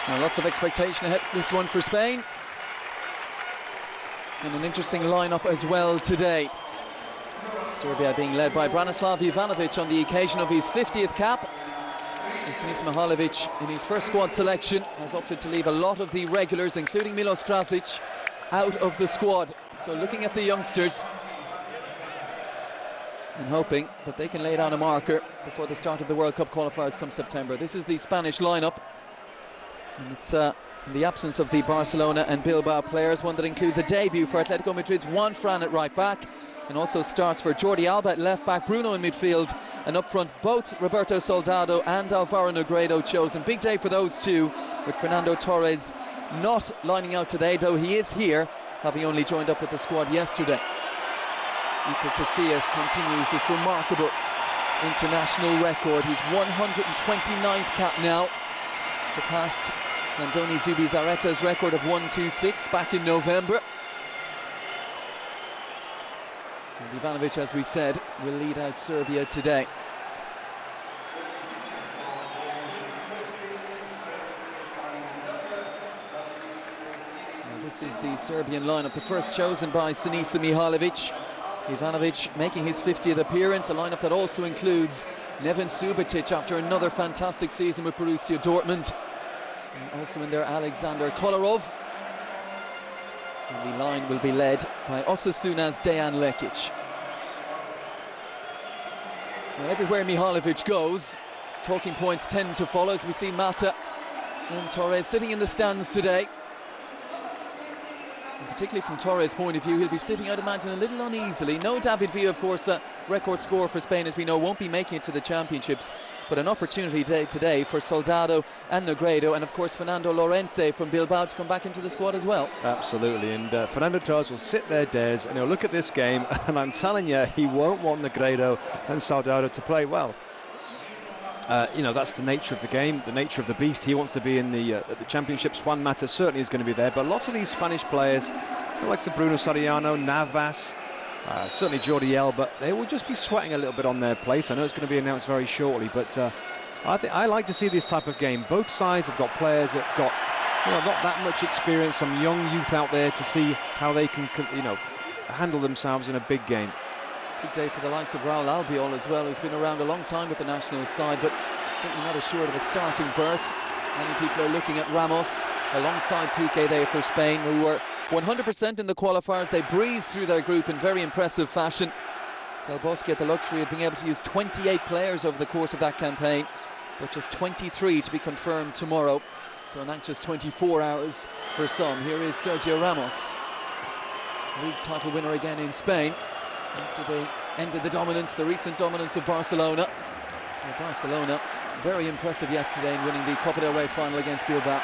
Now lots of expectation ahead this one for Spain. And an interesting lineup as well today. Serbia being led by Branislav Ivanovic on the occasion of his 50th cap. And Sinisa Mihajlovic in his first squad selection has opted to leave a lot of the regulars, including Milos Krasic, out of the squad. So looking at the youngsters and hoping that they can lay down a marker before the start of the World Cup qualifiers come September. This is the Spanish lineup. And it's in the absence of the Barcelona and Bilbao players, one that includes a debut for Atletico Madrid's Juan Fran at right back, and also starts for Jordi Alba at left back, Bruno in midfield, and up front both Roberto Soldado and Alvaro Negredo chosen. Big day for those two, with Fernando Torres not lining out today, though he is here, having only joined up with the squad yesterday. Iker Casillas continues this remarkable international record. He's 129th cap now, surpassed Andoni Zubizarreta's record of 126 back in November. And Ivanovic, as we said, will lead out Serbia today. Now this is the Serbian lineup, the first chosen by Sinisa Mihajlovic. Ivanovic making his 50th appearance, a lineup that also includes Neven Subotic after another fantastic season with Borussia Dortmund. And also in there Alexander Kolarov. And the line will be led by Osasuna's Dejan Lekic. Well, everywhere Mihajlovic goes, talking points tend to follow, as we see Mata and Torres sitting in the stands today. And particularly from Torres' point of view, he'll be sitting, I'd imagine, a little uneasily. No David Villa, of course, record scorer for Spain, as we know, won't be making it to the championships, but an opportunity today for Soldado and Negredo, and of course Fernando Llorente from Bilbao to come back into the squad as well. Absolutely, and Fernando Torres will sit there, Des, and he'll look at this game, and I'm telling you, he won't want Negredo and Soldado to play well. You know, that's the nature of the game, the nature of the beast. He wants to be in the championships. Juan Mata certainly is going to be there, but lots of these Spanish players, the likes of Bruno Soriano, Navas, certainly Jordi Alba, they will just be sweating a little bit on their place. I know it's going to be announced very shortly, but I like to see this type of game. Both sides have got players that have got, you know, not that much experience, some young youth out there to see how they can, you know, handle themselves in a big game. Big day for the likes of Raul Albiol as well, who's been around a long time with the national side, but certainly not assured of a starting berth. Many people are looking at Ramos alongside Piqué there for Spain, who were 100% in the qualifiers. They breezed through their group in very impressive fashion. Del Bosque had the luxury of being able to use 28 players over the course of that campaign, but just 23 to be confirmed tomorrow. So an anxious 24 hours for some. Here is Sergio Ramos, league title winner again in Spain, after they ended the dominance, the recent dominance of Barcelona. Well, Barcelona, very impressive yesterday in winning the Copa del Rey final against Bilbao.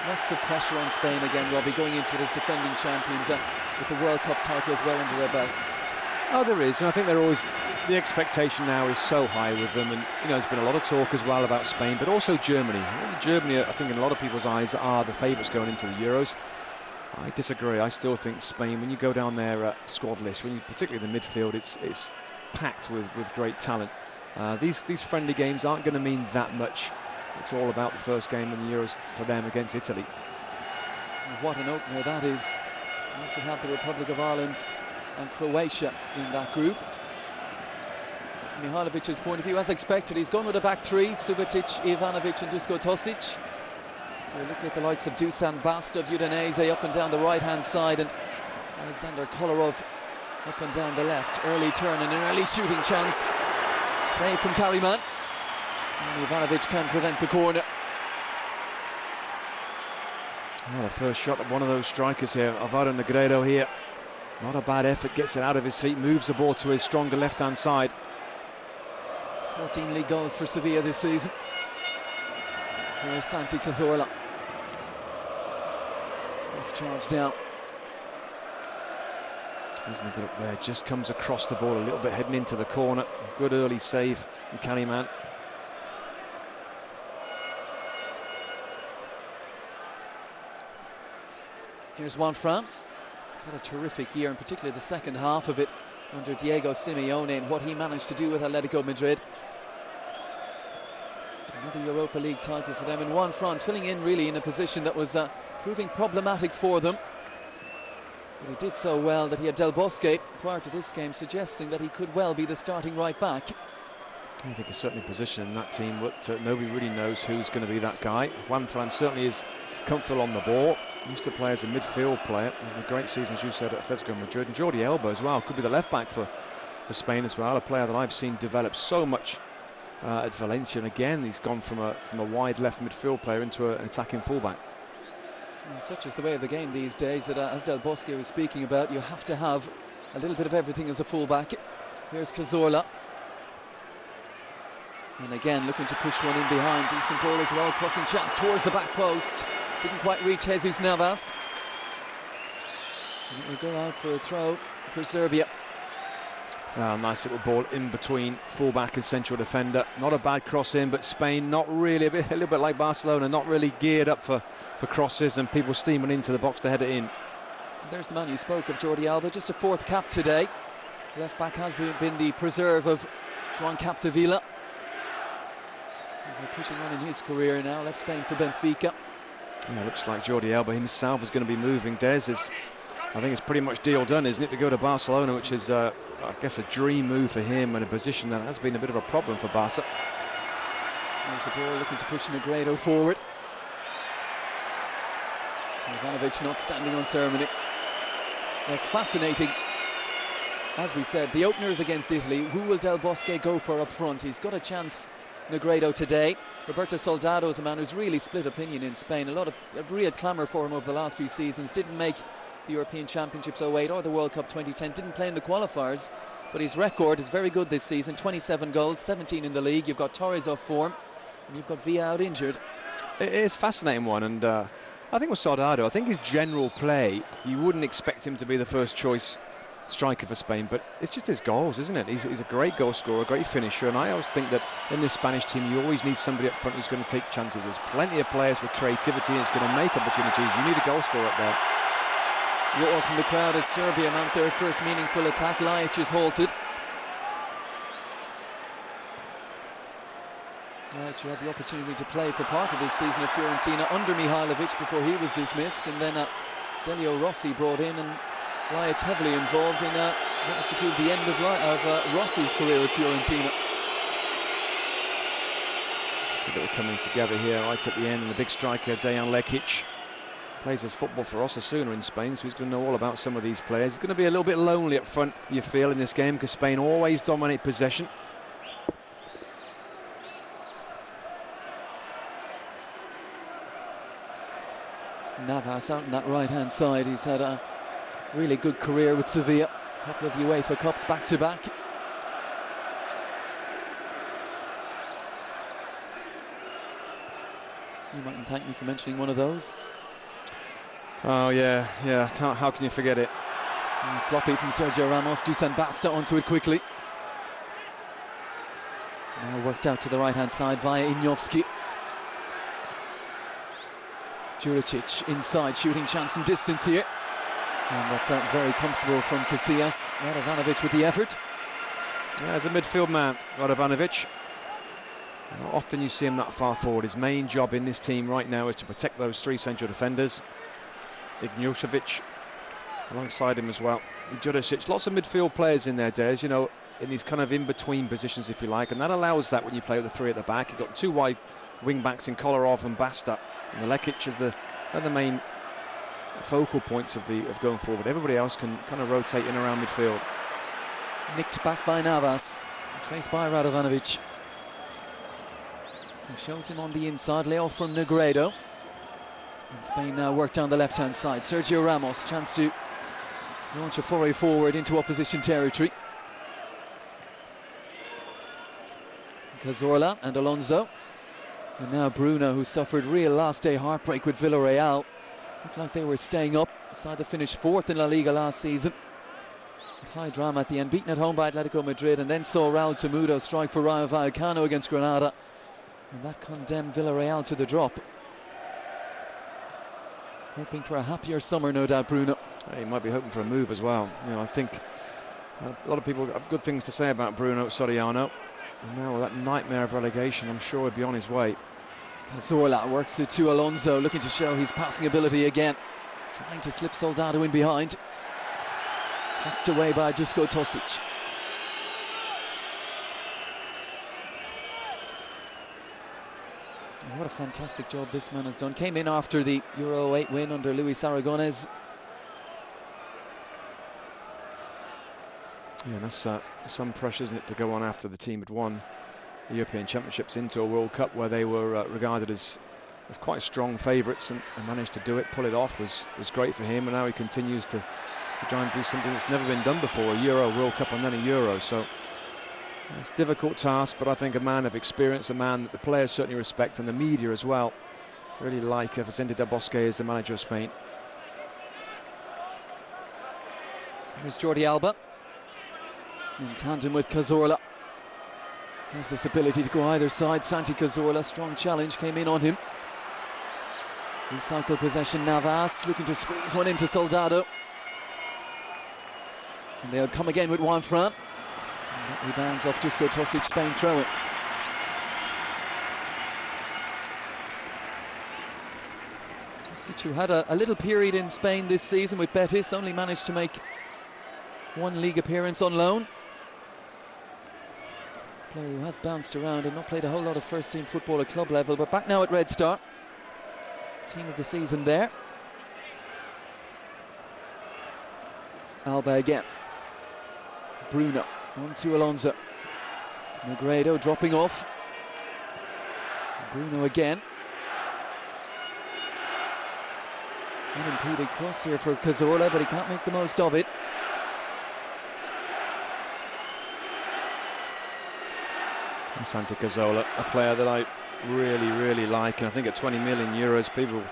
Lots of pressure on Spain again, Robbie, going into it as defending champions with the World Cup title as well under their belt. Oh, there is, and I think they're always, the expectation now is so high with them, and you know, there's been a lot of talk as well about Spain, but also Germany. Germany, I think in a lot of people's eyes, are the favourites going into the Euros. I disagree. I still think Spain, when you go down their squad list, when you, particularly the midfield, it's packed with great talent. These friendly games aren't going to mean that much. It's all about the first game in the Euros for them against Italy. What an opener that is. We also have the Republic of Ireland and Croatia in that group. From Mihajlovic's point of view, as expected, he's gone with a back three: Subotic, Ivanovic and Dusko Tosic. So we're looking at the likes of Dusan Basta of Udinese up and down the right-hand side, and Alexander Kolarov Up and down the left, early turn and an early shooting chance. Save from Kariman. And Ivanovic can prevent the corner. Well, the first shot of one of those strikers here, Alvaro Negredo here. Not a bad effort, gets it out of his feet, moves the ball to his stronger left-hand side. 14 league goals for Sevilla this season. Here's Santi Cazorla. First charge down. Isn't it up there? Just comes across the ball a little bit, heading into the corner. Good early save from Kariman. Here's Juanfran. He's had a terrific year, in particular the second half of it under Diego Simeone and what he managed to do with Atletico Madrid. Another Europa League title for them, and Juanfran filling in really in a position that was proving problematic for them. But he did so well that he had Del Bosque prior to this game suggesting that he could well be the starting right back. I think he's certainly positioned in that team, but nobody really knows who's going to be that guy. Juanfran certainly is comfortable on the ball. Used to play as a midfield player. Had a great season, as you said, at Atletico Madrid. And Jordi Alba as well, could be the left back for Spain as well. A player that I've seen develop so much at Valencia. And again, he's gone from a wide left midfield player into an attacking fullback. And such is the way of the game these days that, as Del Bosque was speaking about, you have to have a little bit of everything as a fullback. Here's Cazorla. And again, looking to push one in behind. Decent ball as well, crossing chance towards the back post. Didn't quite reach Jesus Navas. And it will go out for a throw for Serbia. Nice little ball in between fullback and central defender. Not a bad cross in, but Spain not really, a little bit like Barcelona, not really geared up for crosses and people steaming into the box to head it in. There's the man you spoke of, Jordi Alba, just a fourth cap today. Left back has been the preserve of Joan Capdevila. He's pushing on in his career now, left Spain for Benfica. Yeah, looks like Jordi Alba himself is going to be moving. Des is, I think it's pretty much deal done, isn't it, to go to Barcelona, which is, I guess, a dream move for him and a position that has been a bit of a problem for Barca. There's the ball looking to push Negredo forward. Ivanovic not standing on ceremony. That's fascinating. As we said, the opener is against Italy. Who will Del Bosque go for up front? He's got a chance, Negredo, today. Roberto Soldado is a man who's really split opinion in Spain. A real clamour for him over the last few seasons. Didn't make the European Championships 08 or the World Cup 2010. Didn't play in the qualifiers, but his record is very good this season. 27 goals, 17 in the league. You've got Torres off form, and you've got Villa out injured. It is a fascinating one, and I think with Soldado, I think his general play, you wouldn't expect him to be the first choice striker for Spain, but it's just his goals, isn't it? He's a great goal scorer, a great finisher, and I always think that in this Spanish team you always need somebody up front who's going to take chances. There's plenty of players with creativity and it's going to make opportunities. You need a goal scorer up there. Roar from the crowd as Serbia mount their first meaningful attack. Lajic is halted. Lajic had the opportunity to play for part of this season at Fiorentina under Mihajlovic before he was dismissed, and then Delio Rossi brought in, and Lajic heavily involved in what was to prove the end of Rossi's career at Fiorentina. Just a little coming together here right at the end, and the big striker Dejan Lekic plays his football for Osasuna in Spain, so he's going to know all about some of these players. It's going to be a little bit lonely up front, you feel, in this game, because Spain always dominate possession. Navas out on that right-hand side. He's had a really good career with Sevilla. A couple of UEFA Cups back-to-back. You mightn't thank me for mentioning one of those. Oh, yeah. How can you forget it? And sloppy from Sergio Ramos. Dusan Basta onto it quickly. Now worked out to the right-hand side via Ignowski. Juricic inside, shooting chance from distance here. And that's very comfortable from Casillas. Radovanovic with the effort. Yeah, as a midfield man, Radovanovic. Not often you see him that far forward. His main job in this team right now is to protect those three central defenders. Ignjushevic alongside him as well. And Juricic, lots of midfield players in there, Des, you know, in these kind of in-between positions, if you like. And that allows that when you play with the three at the back. You've got two wide wing-backs in Kolarov and Basta. And the Lekic is the main focal points of going forward. Everybody else can kind of rotate in around midfield. Nicked back by Navas, faced by Radovanovic. He shows him on the inside, layoff from Negredo. And Spain now work down the left-hand side. Sergio Ramos, chance to launch a foray forward into opposition territory. Cazorla and Alonso. And now Bruno, who suffered real last-day heartbreak with Villarreal. Looked like they were staying up. The side that finished 4th in La Liga last season. High drama at the end, beaten at home by Atletico Madrid, and then saw Raul Temudo strike for Rayo Vallecano against Granada. And that condemned Villarreal to the drop. Hoping for a happier summer, no doubt, Bruno. He might be hoping for a move as well. You know, I think a lot of people have good things to say about Bruno Soriano. And now with that nightmare of relegation, I'm sure he'll be on his way. Cazorla works it to Alonso, looking to show his passing ability again. Trying to slip Soldado in behind. Hacked away by Dusko Tosic. And what a fantastic job this man has done. Came in after the Euro 8 win under Luis Aragonés. Yeah, that's some pressure, isn't it, to go on after the team had won the European Championships into a World Cup where they were regarded as quite strong favourites, and managed to do it, pull it off, was great for him. And now he continues to try and do something that's never been done before, a Euro, World Cup and then a Euro. So it's a difficult task, but I think a man of experience, a man that the players certainly respect, and the media as well really like Vicente del Bosque as the manager of Spain. Here's Jordi Alba in tandem with Cazorla. Has this ability to go either side. Santi Cazorla, strong challenge came in on him. Recycle possession, Navas looking to squeeze one into Soldado. And they'll come again with Juanfran. And that rebounds off Dusko Tosic, Spain throw it. Tosic, who had a little period in Spain this season with Betis, only managed to make one league appearance on loan. Player who has bounced around and not played a whole lot of first-team football at club level, but back now at Red Star. Team of the season there. Alba again. Bruno on to Alonso. Negredo dropping off. Bruno again. Unimpeded cross here for Cazorla, but he can't make the most of it. Santi Cazorla, a player that I really like, and I think at 20 million euros people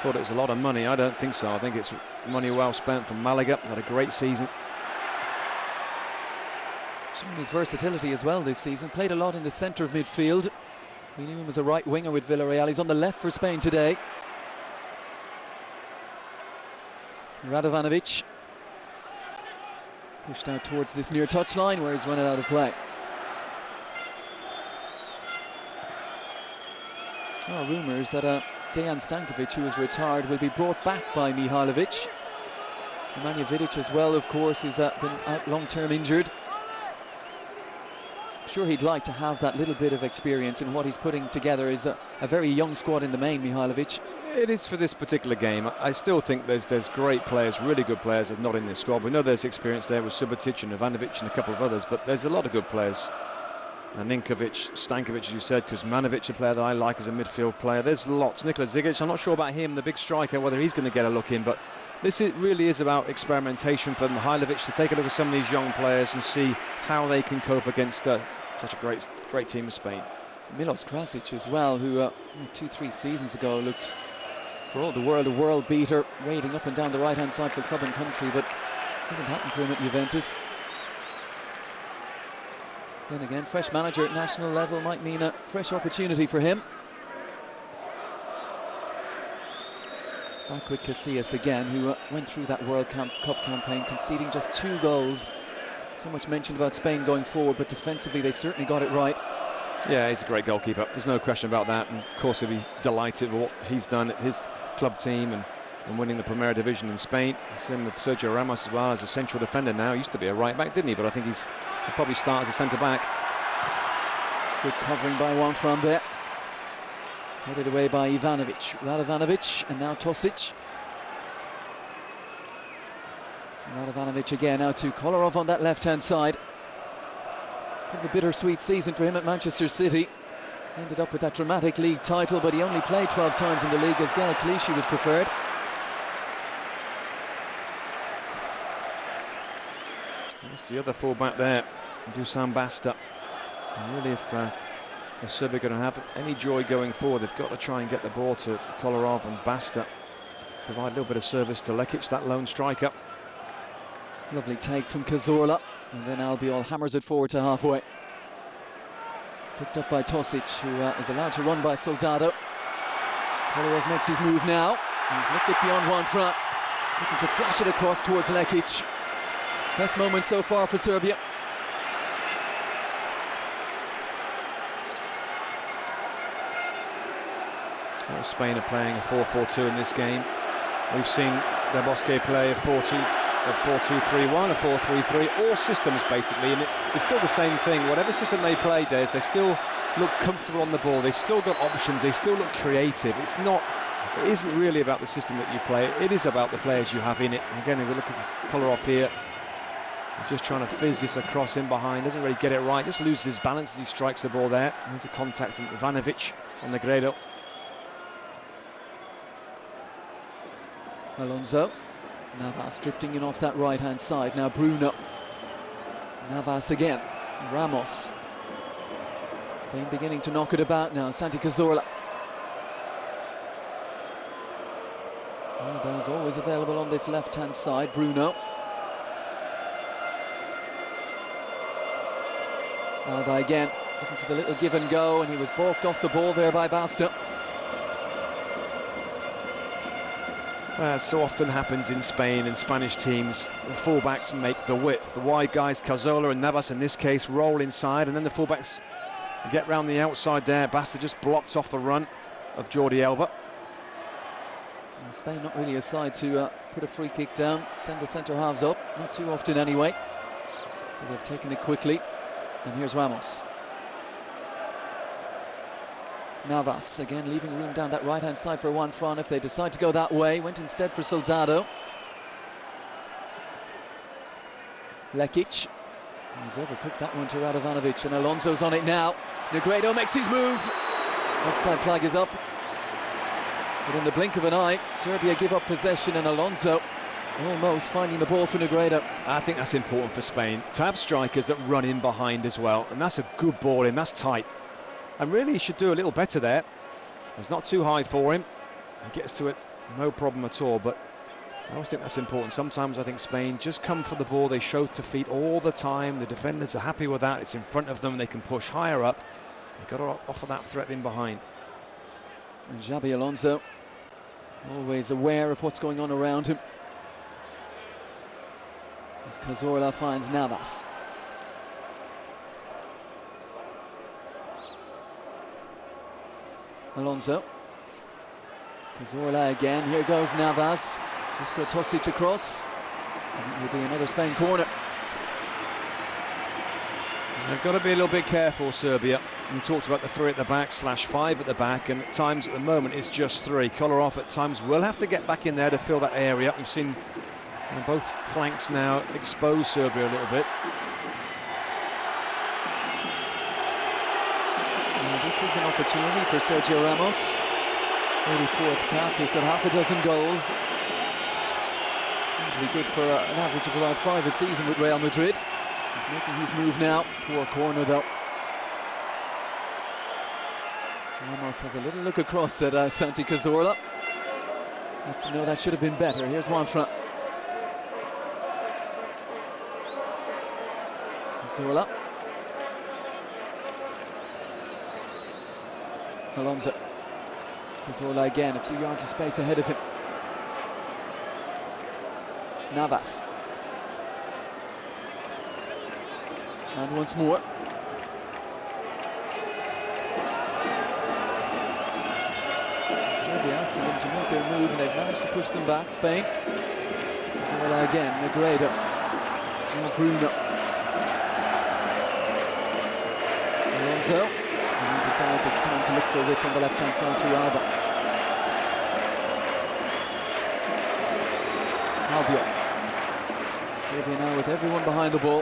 thought it was a lot of money. I don't think so. I think it's money well spent from Malaga. Had a great season. Showing his versatility as well this season. Played a lot in the centre of midfield. We knew him as a right winger with Villarreal. He's on the left for Spain today. Radovanovic pushed out towards this near touchline where he's running out of play. There are rumours that Dejan Stankovic, who is retired, will be brought back by Mihajlovic. Nemanja Vidic as well, of course, who's been out long-term injured. I'm sure he'd like to have that little bit of experience in what he's putting together. Is a very young squad in the main, Mihajlovic. It is for this particular game. I still think there's great players, really good players, that's not in this squad. We know there's experience there with Subotic and Ivanovic and a couple of others, but there's a lot of good players. And Ninkovic, Stankovic, as you said, Kuzmanovic, a player that I like as a midfield player. There's lots. Nikola Zigic, I'm not sure about him, the big striker, whether he's going to get a look in, but this really is about experimentation for Mihajlovic to take a look at some of these young players and see how they can cope against such a great team of Spain. Milos Krasic as well, who 2-3 seasons ago looked for all the world a world beater, raiding up and down the right-hand side for club and country, but hasn't happened for him at Juventus. Then again, fresh manager at national level might mean a fresh opportunity for him. Back with Casillas again, who went through that World Cup campaign, conceding just 2 goals. So much mentioned about Spain going forward, but defensively they certainly got it right. Yeah, he's a great goalkeeper. There's no question about that. And of course, he'll be delighted with what he's done at his club team and winning the Primera Division in Spain. Same with Sergio Ramos as well, as a central defender now. He used to be a right back, didn't he? But I think he'll probably start as a centre back. Good covering by Juanfran there. Headed away by Ivanovic. Radovanovic, and now Tosic. Radovanovic again, now to Kolarov on that left-hand side. Bit of a bittersweet season for him at Manchester City. Ended up with that dramatic league title, but he only played 12 times in the league as Gael Clichy was preferred. That's the other fullback there, Dusan Basta. And really, if Serbia are going to have any joy going forward, they've got to try and get the ball to Kolarov and Basta. Provide a little bit of service to Lekic, that lone striker. Lovely take from Cazorla, and then Albiol hammers it forward to halfway. Picked up by Tosic, who is allowed to run by Soldado. Kolarov makes his move now. He's nicked it beyond one front, looking to flash it across towards Lekic. Best moment so far for Serbia. Well, Spain are playing a 4-4-2 in this game. We've seen Del Bosque play a 4-2, a 4-2-3-1, a 4-3-3, all systems basically, and it's still the same thing. Whatever system they play, Des, they still look comfortable on the ball. They've still got options. They still look creative. It isn't really about the system that you play. It is about the players you have in it. And again, if we look at Kolarov here, he's just trying to fizz this across in behind. Doesn't really get it right. Just loses his balance as he strikes the ball there. There's a contact from Ivanovic on the Negredo. Alonso. Navas drifting in off that right-hand side. Now Bruno. Navas again. Ramos. Spain beginning to knock it about now. Santi Cazorla. Alba's always available on this left-hand side. Bruno. Alba again, looking for the little give and go, and he was balked off the ball there by Basta. Well, so often happens in Spain and Spanish teams. The fullbacks make the width. The wide guys, Cazorla and Navas in this case, roll inside, and then the fullbacks get round the outside there. Basta just blocked off the run of Jordi Alba. Well, Spain not really a side to put a free kick down, send the centre halves up, not too often anyway. So they've taken it quickly. And here's Ramos. Navas again leaving room down that right-hand side for one front if they decide to go that way. Went instead for Soldado. Lekic. He's overcooked that one to Radovanovic, and Alonso's on it now. Negredo makes his move. Offside flag is up. But in the blink of an eye, Serbia give up possession, and Alonso almost finding the ball for Negredo. I think that's important for Spain, to have strikers that run in behind as well, and that's a good ball in, that's tight. And really he should do a little better there. It's not too high for him. He gets to it, no problem at all, but I always think that's important. Sometimes I think Spain just come for the ball, they show to feet all the time, the defenders are happy with that, it's in front of them, they can push higher up. They've got to offer that threat in behind. And Xabi Alonso, always aware of what's going on around him. As Cazorla finds Navas. Alonso. Cazorla again, here goes Navas. Just go Tosic across. And it will be another Spain corner. They've got to be a little bit careful, Serbia. You talked about the 3 at the back / 5 at the back, and at times at the moment it's just 3. Kolarov at times will have to get back in there to fill that area. We've seen both flanks now expose Serbia a little bit. Now this is an opportunity for Sergio Ramos. Maybe 4th cap, he's got half a dozen goals. Usually good for an average of about 5 a season with Real Madrid. He's making his move now. Poor corner though. Ramos has a little look across at Santi Cazorla. Lets him know that should have been better. Here's one front. Cazorla. Alonso. Cazorla again, a few yards of space ahead of him. Navas. And once more. Serbia asking them to make their move, and they've managed to push them back. Spain. Cazorla again, Negredo. Now Bruno. Alonso. And he decides it's time to look for a width on the left-hand side through Alba. Albiol. Serbia now with everyone behind the ball.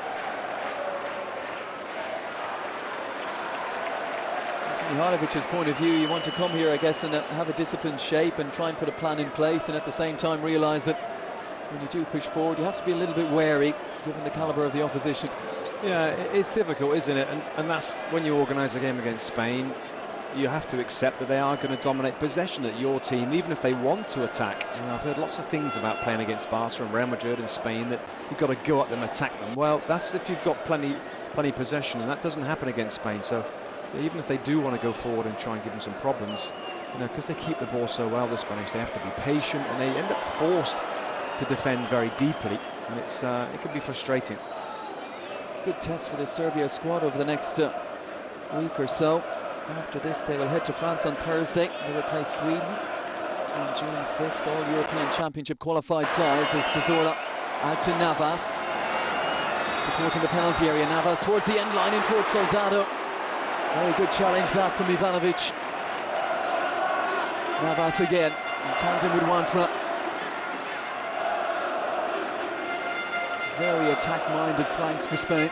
From Mihalevic's point of view, you want to come here, I guess, and have a disciplined shape and try and put a plan in place, and at the same time realise that when you do push forward, you have to be a little bit wary, given the calibre of the opposition. Yeah, it's difficult, isn't it? And that's when you organise a game against Spain, you have to accept that they are going to dominate possession at your team, even if they want to attack. You know, I've heard lots of things about playing against Barca and Real Madrid and Spain, that you've got to go at them, attack them. Well, that's if you've got plenty possession, and that doesn't happen against Spain. So even if they do want to go forward and try and give them some problems, you know, because they keep the ball so well, the Spanish, they have to be patient, and they end up forced to defend very deeply, and it can be frustrating. Good test for the Serbia squad over the next week or so. After this, they will head to France on Thursday. They will play Sweden on June 5th. All European Championship qualified sides as Cazorla out to Navas. Supporting the penalty area, Navas towards the end line, in towards Soldado. Very good challenge that from Ivanovic. Navas again, in tandem with Juanfran. Very attack-minded flanks for Spain.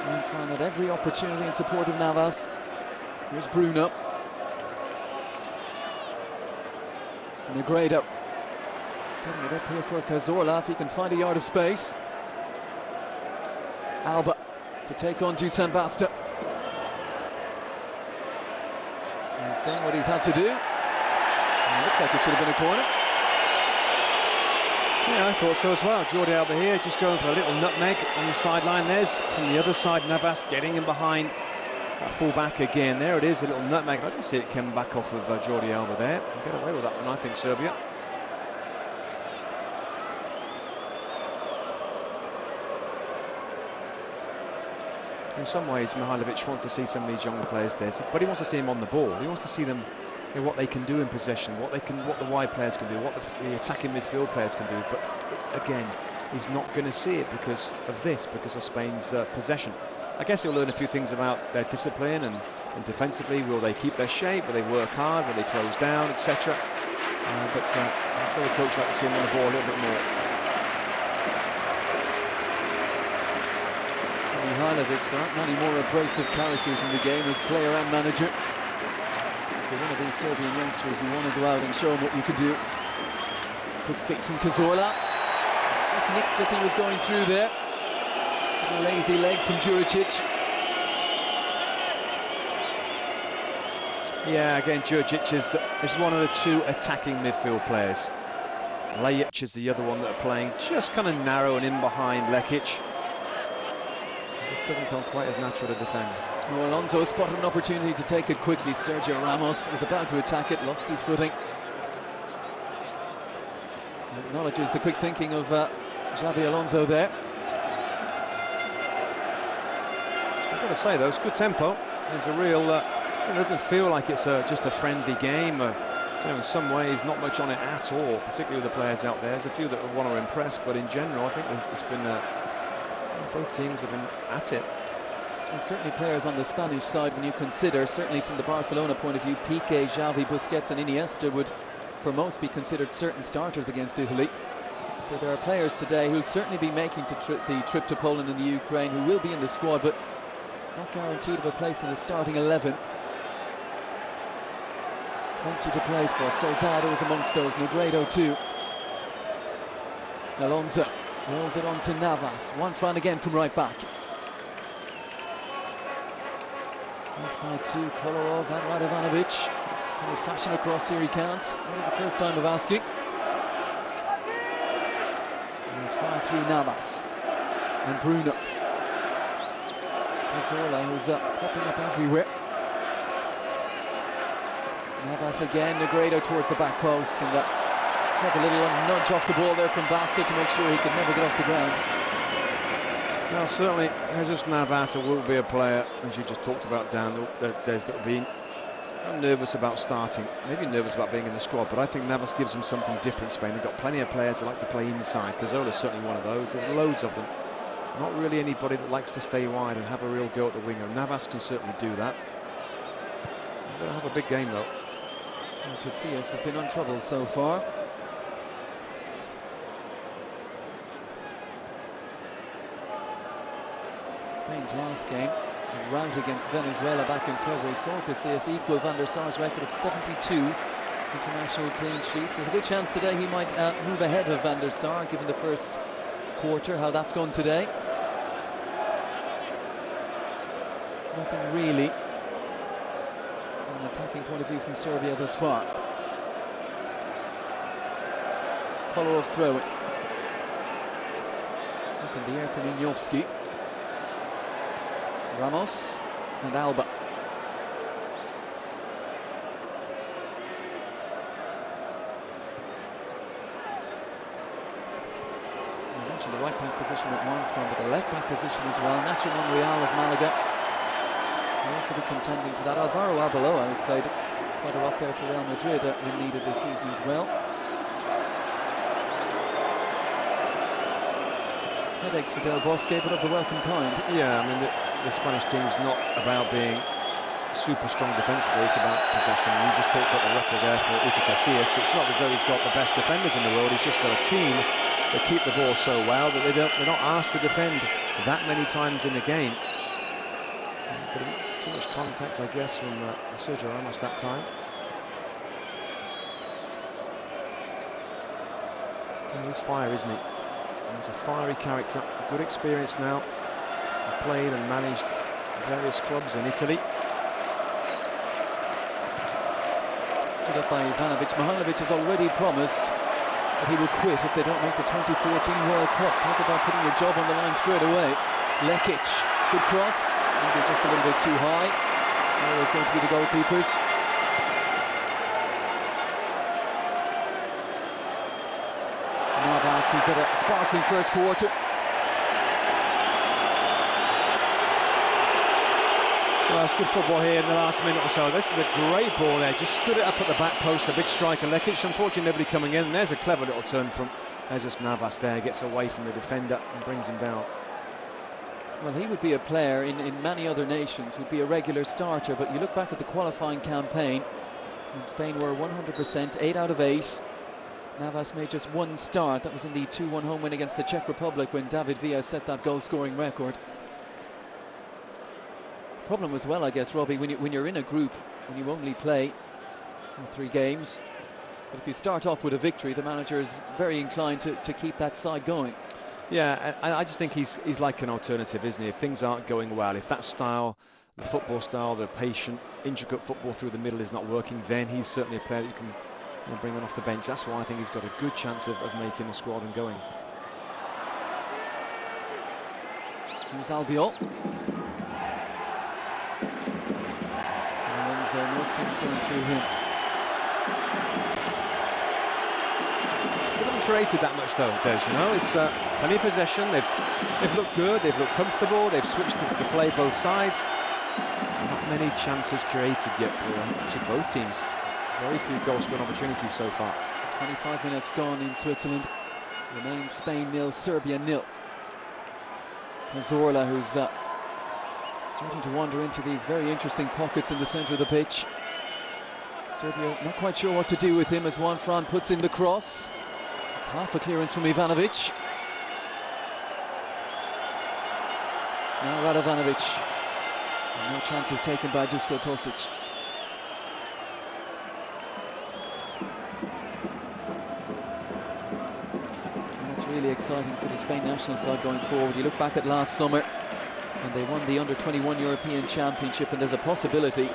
Juanfran had every opportunity in support of Navas. Here's Bruno. Negredo setting it up here for Cazorla, if he can find a yard of space. Alba to take on Dusan Basta. He's done what he's had to do. It looked like it should have been a corner. Yeah, I thought so as well. Jordi Alba here, just going for a little nutmeg on the sideline. There's from the other side, Navas getting in behind that full back again. There it is, a little nutmeg. I didn't see it come back off of Jordi Alba there. Get away with that one, I think, Serbia. In some ways, Mihajlovic wants to see some of these younger players there, but he wants to see them on the ball. He wants to see them, you know, what they can do in possession, what the wide players can do, what the attacking midfield players can do. But again, he's not going to see it because of this, because of Spain's possession. I guess he'll learn a few things about their discipline and defensively. Will they keep their shape? Will they work hard? Will they close down, etc.? But I'm sure the coach would like to see him on the ball a little bit more. Mihajlovic, there aren't many more abrasive characters in the game as player and manager. For one of these Serbian youngsters, you want to go out and show them what you can do. Quick fake from Cazorla. Just nicked as he was going through there. A lazy leg from Juricic. Yeah, again, Juricic is one of the two attacking midfield players. Lejic is the other one that are playing just kind of narrow and in behind Lekic. Just doesn't come quite as natural to defend. Oh, Alonso spotted an opportunity to take it quickly. Sergio Ramos was about to attack it, lost his footing. He acknowledges the quick thinking of Xabi Alonso there. I've got to say, though, it's good tempo. There's a real, it doesn't feel like it's just a friendly game. You know, in some ways, not much on it at all, particularly with the players out there. There's a few that want to impress, but in general, I think it's been both teams have been at it. And certainly players on the Spanish side, when you consider, certainly from the Barcelona point of view, Piqué, Xavi, Busquets and Iniesta would, for most, be considered certain starters against Italy. So there are players today who'll certainly be making the trip to Poland and the Ukraine, who will be in the squad, but not guaranteed of a place in the starting 11. Plenty to play for. Soldado is amongst those, Negredo too. Alonso rolls it on to Navas. Juanfran again from right back. First by two, Kolarov and Radovanovic. Can he fashion across here? He can't. Only the first time of asking. And he'll try through Navas. And Bruno. Cazorla, who's popping up everywhere. Navas again, Negredo towards the back post, and clever little nudge off the ball there from Basta to make sure he could never get off the ground. Well, certainly, Jesus Navas will be a player, as you just talked about, Dan, that will be nervous about starting, maybe nervous about being in the squad, but I think Navas gives them something different, Spain. They've got plenty of players that like to play inside. Cazorla's certainly one of those. There's loads of them. Not really anybody that likes to stay wide and have a real go at the winger. Navas can certainly do that. They're going to have a big game, though. And Casillas has been untroubled so far. Spain's last game, a rout against Venezuela back in February, saw Casillas equal Van der Sar's record of 72 international clean sheets. There's a good chance today he might move ahead of Van der Sar, given the first quarter, how that's gone today. Nothing really from an attacking point of view from Serbia thus far. Kolarov's throw it. Up in the air for Ninovsky. Ramos and Alba. I mentioned the right back position with one from, but the left back position as well. Nacho Monreal of Malaga will also be contending for that. Alvaro Arbeloa, who's played quite a lot there for Real Madrid, when needed this season as well. Headaches for Del Bosque, but of the welcome kind. Yeah, I mean, the Spanish team's not about being super strong defensively, it's about possession. You just talked about the record there for Iker Casillas. It's not as though he's got the best defenders in the world, he's just got a team that keep the ball so well that they're not asked to defend that many times in the game. But too much contact, I guess, from Sergio Ramos that time. He's fire, isn't he? He's a fiery character, a good experience now. He played and managed various clubs in Italy. Stood up by Ivanovic. Mihailovic has already promised that he will quit if they don't make the 2014 World Cup. Talk about putting your job on the line straight away. Lekic, good cross, maybe just a little bit too high. Always going to be the goalkeepers. Navas, who's had a sparkling first quarter. Well, it's good football here in the last minute or so. This is a great ball there, just stood it up at the back post, a big striker. Lekic, unfortunately nobody coming in. There's a clever little turn from, there's just Navas there, gets away from the defender and brings him down. Well, he would be a player in many other nations, would be a regular starter, but you look back at the qualifying campaign, when Spain were 100%, 8 out of 8. Navas made just one start. That was in the 2-1 home win against the Czech Republic when David Villa set that goal-scoring record. Problem as well, I guess, Robbie, when you're in a group, when you only play 3 games, but if you start off with a victory, the manager is very inclined to keep that side going. Yeah, I just think he's like an alternative, isn't he? If things aren't going well, if that style, the football style, the patient, intricate football through the middle is not working, then he's certainly a player that you can bring on off the bench. That's why I think he's got a good chance of making the squad and going. Here's Albiol. And then most things going through him. Still haven't created that much though, Des, you know. It's plenty of possession, they've looked good, they've looked comfortable, they've switched the play both sides. Not many chances created yet for actually both teams. Very few goal-scoring opportunities so far. 25 minutes gone in Switzerland. Remains Spain 0, Serbia 0. Cazorla, who's starting to wander into these very interesting pockets in the centre of the pitch. Serbia not quite sure what to do with him as Juan Fran puts in the cross. It's half a clearance from Ivanovic. Now Radovanovic. And no chances taken by Dusko Tosic. Really exciting for the Spain national side going forward. You look back at last summer and they won the under-21 European Championship, and there's a possibility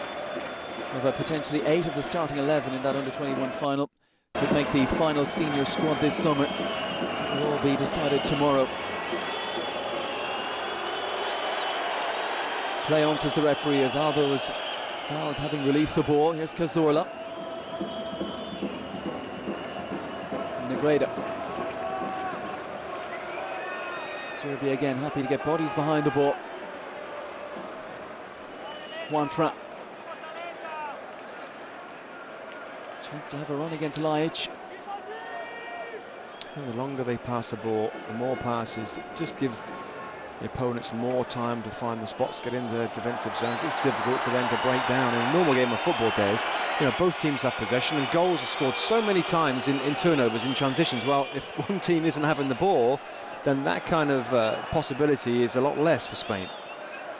of potentially 8 of the starting 11 in that under-21 final could make the final senior squad this summer. It will all be decided tomorrow. Play on, says the referee, as Alba was fouled having released the ball. Here's Cazorla. Negredo. Serbia again happy to get bodies behind the ball. Juan Fran. Chance to have a run against Lajic. And the longer they pass the ball, the more passes. It just gives the opponents more time to find the spots, get into the defensive zones. It's difficult to then to break down. In a normal game of football, days, you know, both teams have possession and goals are scored so many times in turnovers, in transitions. Well, if one team isn't having the ball, then that kind of possibility is a lot less for Spain.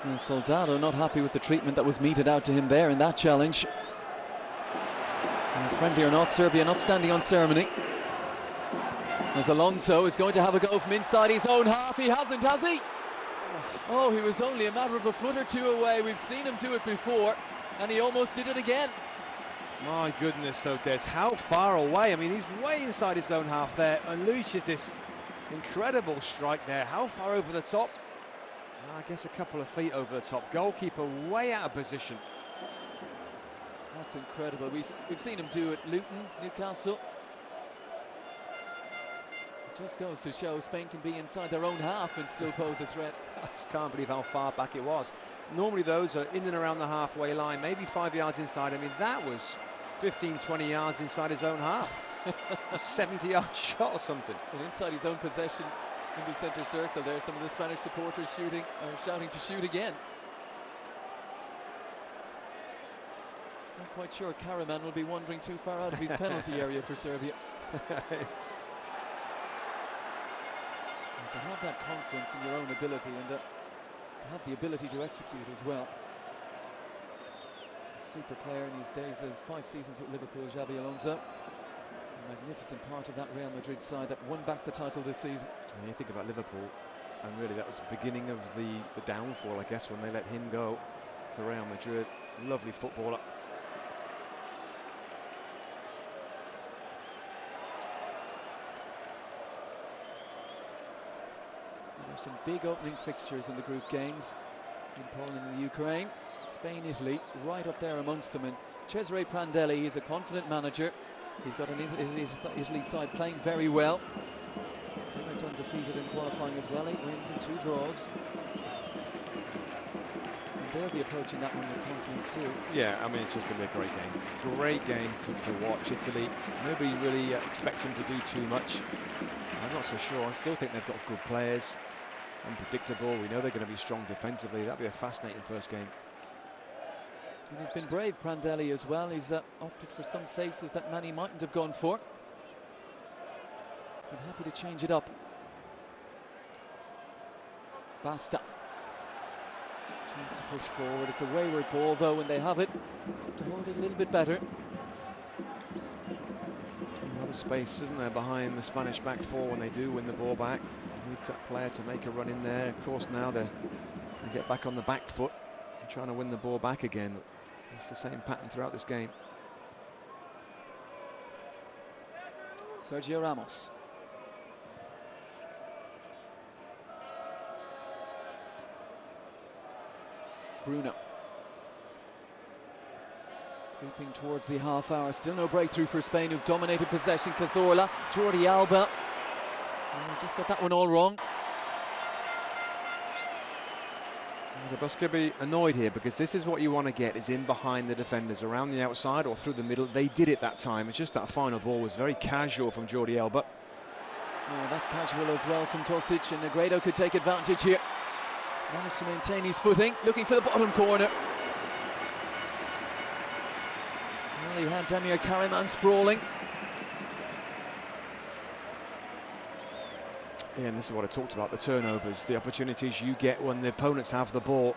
And Soldado not happy with the treatment that was meted out to him there in that challenge. And friendly or not, Serbia not standing on ceremony. As Alonso is going to have a go from inside his own half. He hasn't, has he? Oh, he was only a matter of a foot or two away. We've seen him do it before, and he almost did it again. My goodness, though, Des, how far away? I mean, he's way inside his own half there, unleashes this incredible strike there. How far over the top? I guess a couple of feet over the top. Goalkeeper way out of position. That's incredible. We've seen him do it. Luton, Newcastle. It just goes to show Spain can be inside their own half and still pose a threat. I just can't believe how far back it was. Normally those are in and around the halfway line, maybe 5 yards inside. I mean, that was 15, 20 yards inside his own half. A 70-yard shot or something. And inside his own possession in the centre circle there, some of the Spanish supporters shouting to shoot again. Not quite sure Karaman will be wandering too far out of his penalty area for Serbia. And to have that confidence in your own ability and to have the ability to execute as well. A super player in his days, as 5 seasons with Liverpool, Xabi Alonso. A magnificent part of that Real Madrid side that won back the title this season. And you think about Liverpool, and really that was the beginning of the downfall, I guess, when they let him go to Real Madrid. Lovely footballer. There's some big opening fixtures in the group games in Poland and the Ukraine. Spain, Italy, right up there amongst them. And Cesare Prandelli is a confident manager. He's got an Italy side playing very well. They went undefeated in qualifying as well, 8 wins and 2 draws. And they'll be approaching that one with confidence too. Yeah, I mean, it's just going to be a great game. Great game to watch. Italy, nobody really expects them to do too much. I'm not so sure. I still think they've got good players. Unpredictable. We know they're going to be strong defensively. That'll be a fascinating first game. And he's been brave, Prandelli, as well. He's opted for some faces that many mightn't have gone for. He's been happy to change it up. Basta. Chance to push forward. It's a wayward ball, though, when they have it. Got to hold it a little bit better. A lot of space, isn't there, behind the Spanish back four when they do win the ball back. Needs that player to make a run in there. Of course, now they get back on the back foot and trying to win the ball back again. It's the same pattern throughout this game. Sergio Ramos. Bruno. Creeping towards the half hour. Still no breakthrough for Spain, who've dominated possession. Cazorla, Jordi Alba. Oh, just got that one all wrong. The Bus could be annoyed here because this is what you want to get, is in behind the defenders, around the outside or through the middle. They did it that time. It's just that final ball was very casual from Jordi Alba. Oh, that's casual as well from Tosic, and Negredo could take advantage here. He's managed to maintain his footing, looking for the bottom corner. Well, he had Damir Karaman sprawling. Yeah, and this is what I talked about, the turnovers, the opportunities you get when the opponents have the ball.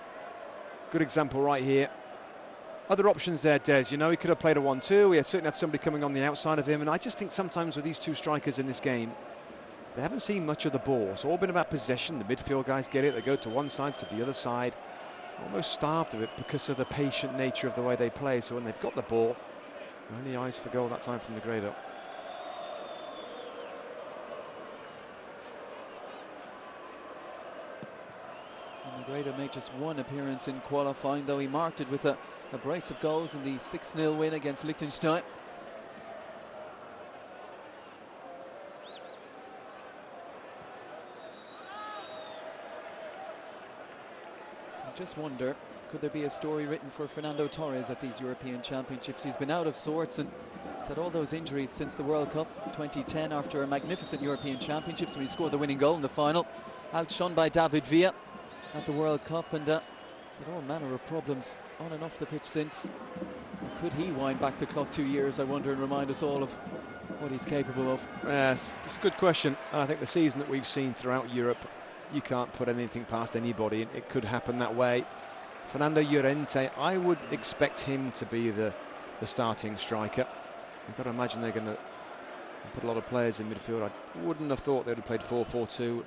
Good example right here. Other options there, Des. You know, he could have played a 1-2. He had certainly had somebody coming on the outside of him. And I just think sometimes with these two strikers in this game, they haven't seen much of the ball. It's all been about possession. The midfield guys get it. They go to one side, to the other side. Almost starved of it because of the patient nature of the way they play. So when they've got the ball, only eyes for goal that time from Negredo. Negredo made just one appearance in qualifying, though he marked it with a brace of goals in the 6-0 win against Liechtenstein. I just wonder, could there be a story written for Fernando Torres at these European Championships? He's been out of sorts and he's had all those injuries since the World Cup 2010 after a magnificent European Championships when he scored the winning goal in the final, outshone by David Villa at the World Cup, and he's had all manner of problems on and off the pitch since. Or could he wind back the clock 2 years, I wonder, and remind us all of what he's capable of? Yes, it's a good question. I think the season that we've seen throughout Europe, you can't put anything past anybody, and it could happen that way. Fernando Llorente, I would expect him to be the starting striker. You've got to imagine they're going to put a lot of players in midfield. I wouldn't have thought they'd have played 4-4-2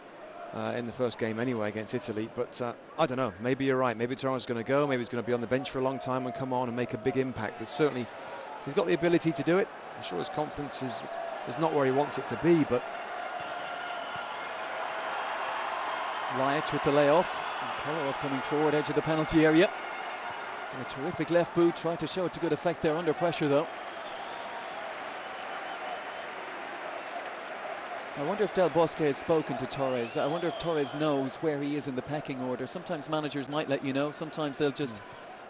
in the first game anyway against Italy, but I don't know, maybe you're right. Maybe Torres is going to go, maybe he's going to be on the bench for a long time and come on and make a big impact. But certainly he's got the ability to do it. I'm sure his confidence is not where he wants it to be, but Lajic with the layoff, and Kolarov coming forward, edge of the penalty area. And a terrific left boot, tried to show it to good effect there under pressure though. I wonder if Del Bosque has spoken to Torres. I wonder if Torres knows where he is in the pecking order. Sometimes managers might let you know, sometimes they'll just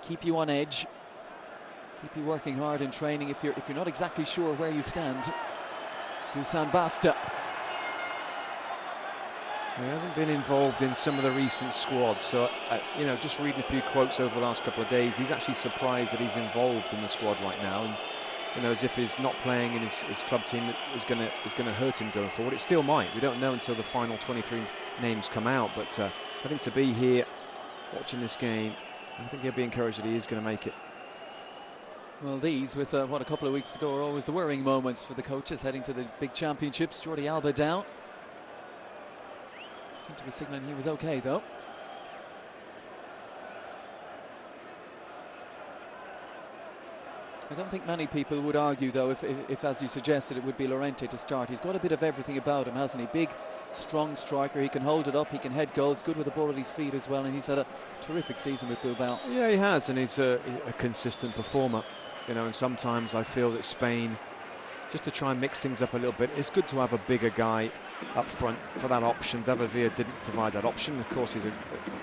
keep you on edge, keep you working hard in training if you're not exactly sure where you stand. Dusan Basta. He hasn't been involved in some of the recent squads, so you know, just reading a few quotes over the last couple of days, he's actually surprised that he's involved in the squad right now, and you know, as if he's not playing in his club team is going to hurt him going forward. It still might. We don't know until the final 23 names come out, but I think to be here watching this game, I think he'll be encouraged that he is going to make it. Well, these, with what, a couple of weeks to go, are always the worrying moments for the coaches heading to the big championships. Jordi Alba down. Seemed to be signalling he was okay though. I don't think many people would argue though if as you suggested, it would be Llorente to start. He's got a bit of everything about him, hasn't he? Big, strong striker. He can hold it up, he can head goals, good with the ball at his feet as well, and he's had a terrific season with Bilbao. Yeah, he has, and he's a consistent performer, you know, and sometimes I feel that Spain, just to try and mix things up a little bit, it's good to have a bigger guy up front for that option. David Villa didn't provide that option. Of course, he's a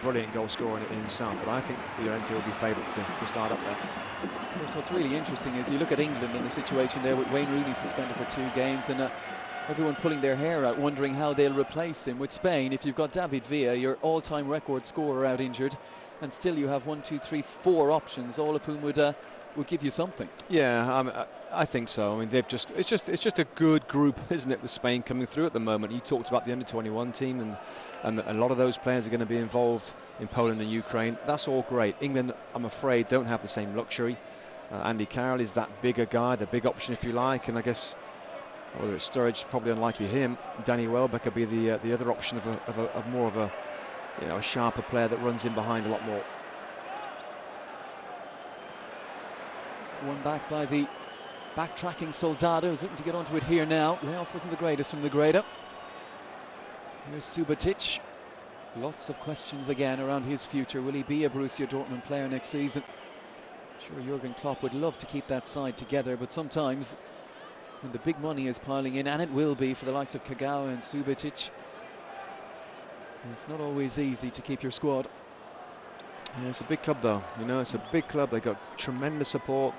brilliant goal scorer in himself, but I think Llorente will be favoured to start up there. Of course, what's really interesting is you look at England in the situation there with Wayne Rooney suspended for 2 games, and everyone pulling their hair out, wondering how they'll replace him. With Spain, if you've got David Villa, your all-time record scorer, out injured, and still you have 1, 2, 3, 4 options, all of whom would give you something. Yeah, I think so. I mean, it's just a good group, isn't it, with Spain coming through at the moment. You talked about the under-21 team, and a lot of those players are going to be involved in Poland and Ukraine. That's all great. England, I'm afraid, don't have the same luxury. Andy Carroll is that bigger guy, the big option if you like, and I guess whether it's Sturridge, probably unlikely him. Danny Welbeck could be the other option of more of a, you know, a sharper player that runs in behind a lot more. One back by the backtracking Soldado, who's looking to get onto it here now. Layoff wasn't the greatest from the Greda. Here's Subotic. Lots of questions again around his future. Will he be a Borussia Dortmund player next season? Sure, Jurgen Klopp would love to keep that side together, but sometimes when the big money is piling in, and it will be for the likes of Kagawa and Subotic, it's not always easy to keep your squad. Yeah, it's a big club though, you know, it's a big club. They've got tremendous support.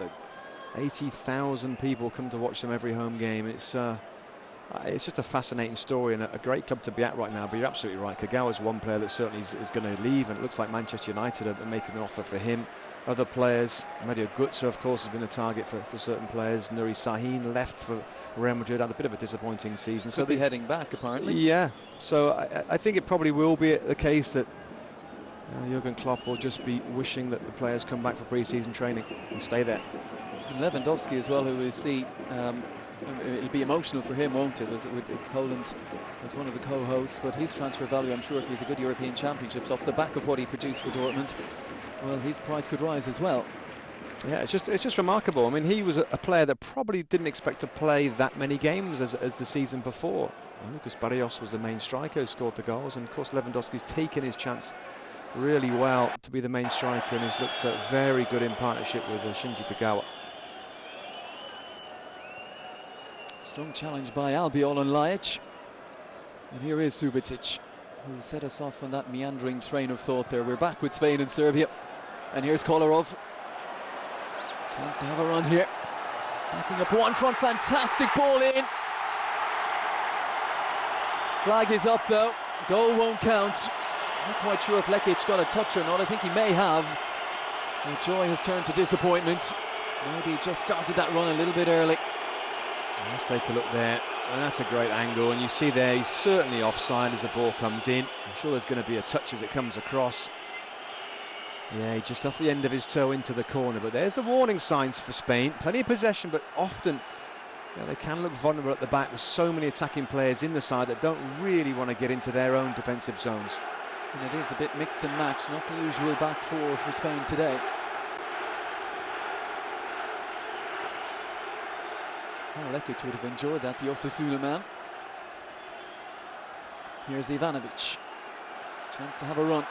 80,000 people come to watch them every home game. It's just a fascinating story and a great club to be at right now. But you're absolutely right, Kagawa's one player that certainly is going to leave, and it looks like Manchester United are making an offer for him. Other players, Mario Götze, of course, has been a target for certain players. Nuri Sahin left for Real Madrid, had a bit of a disappointing season. So they're heading back, apparently. Yeah, so I think it probably will be the case that Jurgen Klopp will just be wishing that the players come back for pre-season training and stay there. And Lewandowski as well, who we see, it'll be emotional for him, won't it, as it would Poland as one of the co-hosts, but his transfer value, I'm sure, if he's a good European Championships off the back of what he produced for Dortmund, well, his price could rise as well. Yeah, it's just remarkable. I mean, he was a player that probably didn't expect to play that many games as the season before. Lucas Barrios was the main striker who scored the goals, and of course Lewandowski's taken his chance really well to be the main striker, and he's looked very good in partnership with Shinji Kagawa. Strong challenge by Albiol and Lajic. And here is Subotic, who set us off on that meandering train of thought there. We're back with Spain and Serbia. And here's Kolarov. Chance to have a run here. It's backing up one front, fantastic ball in. Flag is up though, goal won't count. Not quite sure if Lekic got a touch or not, I think he may have. The joy has turned to disappointment. Maybe he just started that run a little bit early. Let's take a look there. and that's a great angle, and you see there he's certainly offside as the ball comes in. I'm sure there's going to be a touch as it comes across. Yeah, just off the end of his toe into the corner, but there's the warning signs for Spain. Plenty of possession, but often they can look vulnerable at the back with so many attacking players in the side that don't really want to get into their own defensive zones. And it is a bit mix and match, not the usual back four for Spain today. Oh, Lekic would have enjoyed that, the Osasuna man. Here's Ivanovic. Chance to have a run.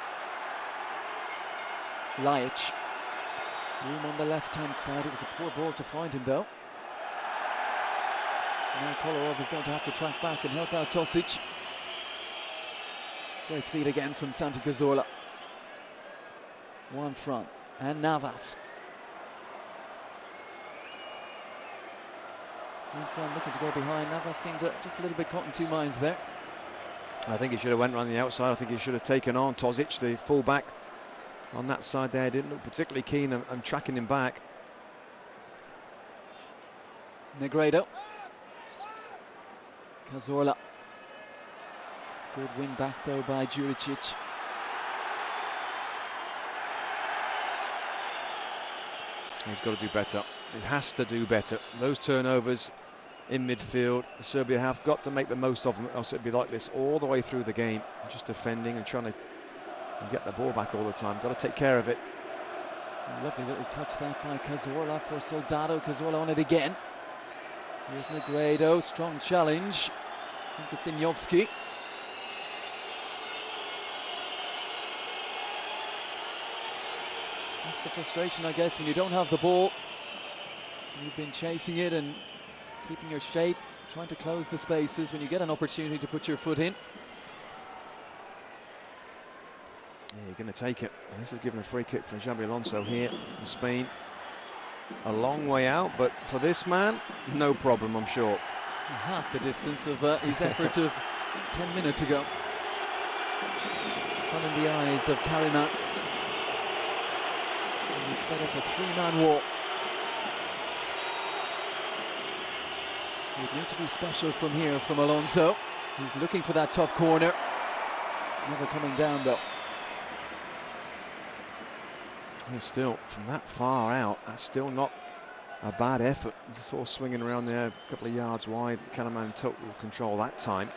Lajic. Room on the left-hand side. It was a poor ball to find him, though. Now Kolarov is going to have to track back and help out Tosic. Great feed again from Santi Cazorla. One front. And Navas. In front, looking to go behind. Navas seemed just a little bit caught in two minds there. I think he should have went around the outside. I think he should have taken on Tosic, the full-back. On that side there, didn't look particularly keen on tracking him back. Negredo. Cazorla. Good wing back though by Juricic. He's got to do better. He has to do better. Those turnovers in midfield, Serbia have got to make the most of them, else it'd be like this all the way through the game. Just defending and trying to get the ball back all the time. Got to take care of it. Lovely little touch that by Cazorla for Soldado. Cazorla on it again. Here's Negredo, strong challenge. I think it's Inyovski. That's the frustration, I guess, when you don't have the ball. You've been chasing it and keeping your shape, trying to close the spaces. When you get an opportunity to put your foot in, yeah, you're going to take it. This is given a free kick for Xabi Alonso here in Spain. A long way out, but for this man, no problem, I'm sure. Half the distance of his efforts of 10 minutes ago. Sun in the eyes of Kariman. He set up a three-man wall. It would need to be special from here from Alonso. He's looking for that top corner. Never coming down though. He's still, from that far out, that's still not a bad effort. Just sort of swinging around there, a couple of yards wide. Karaman total control that time.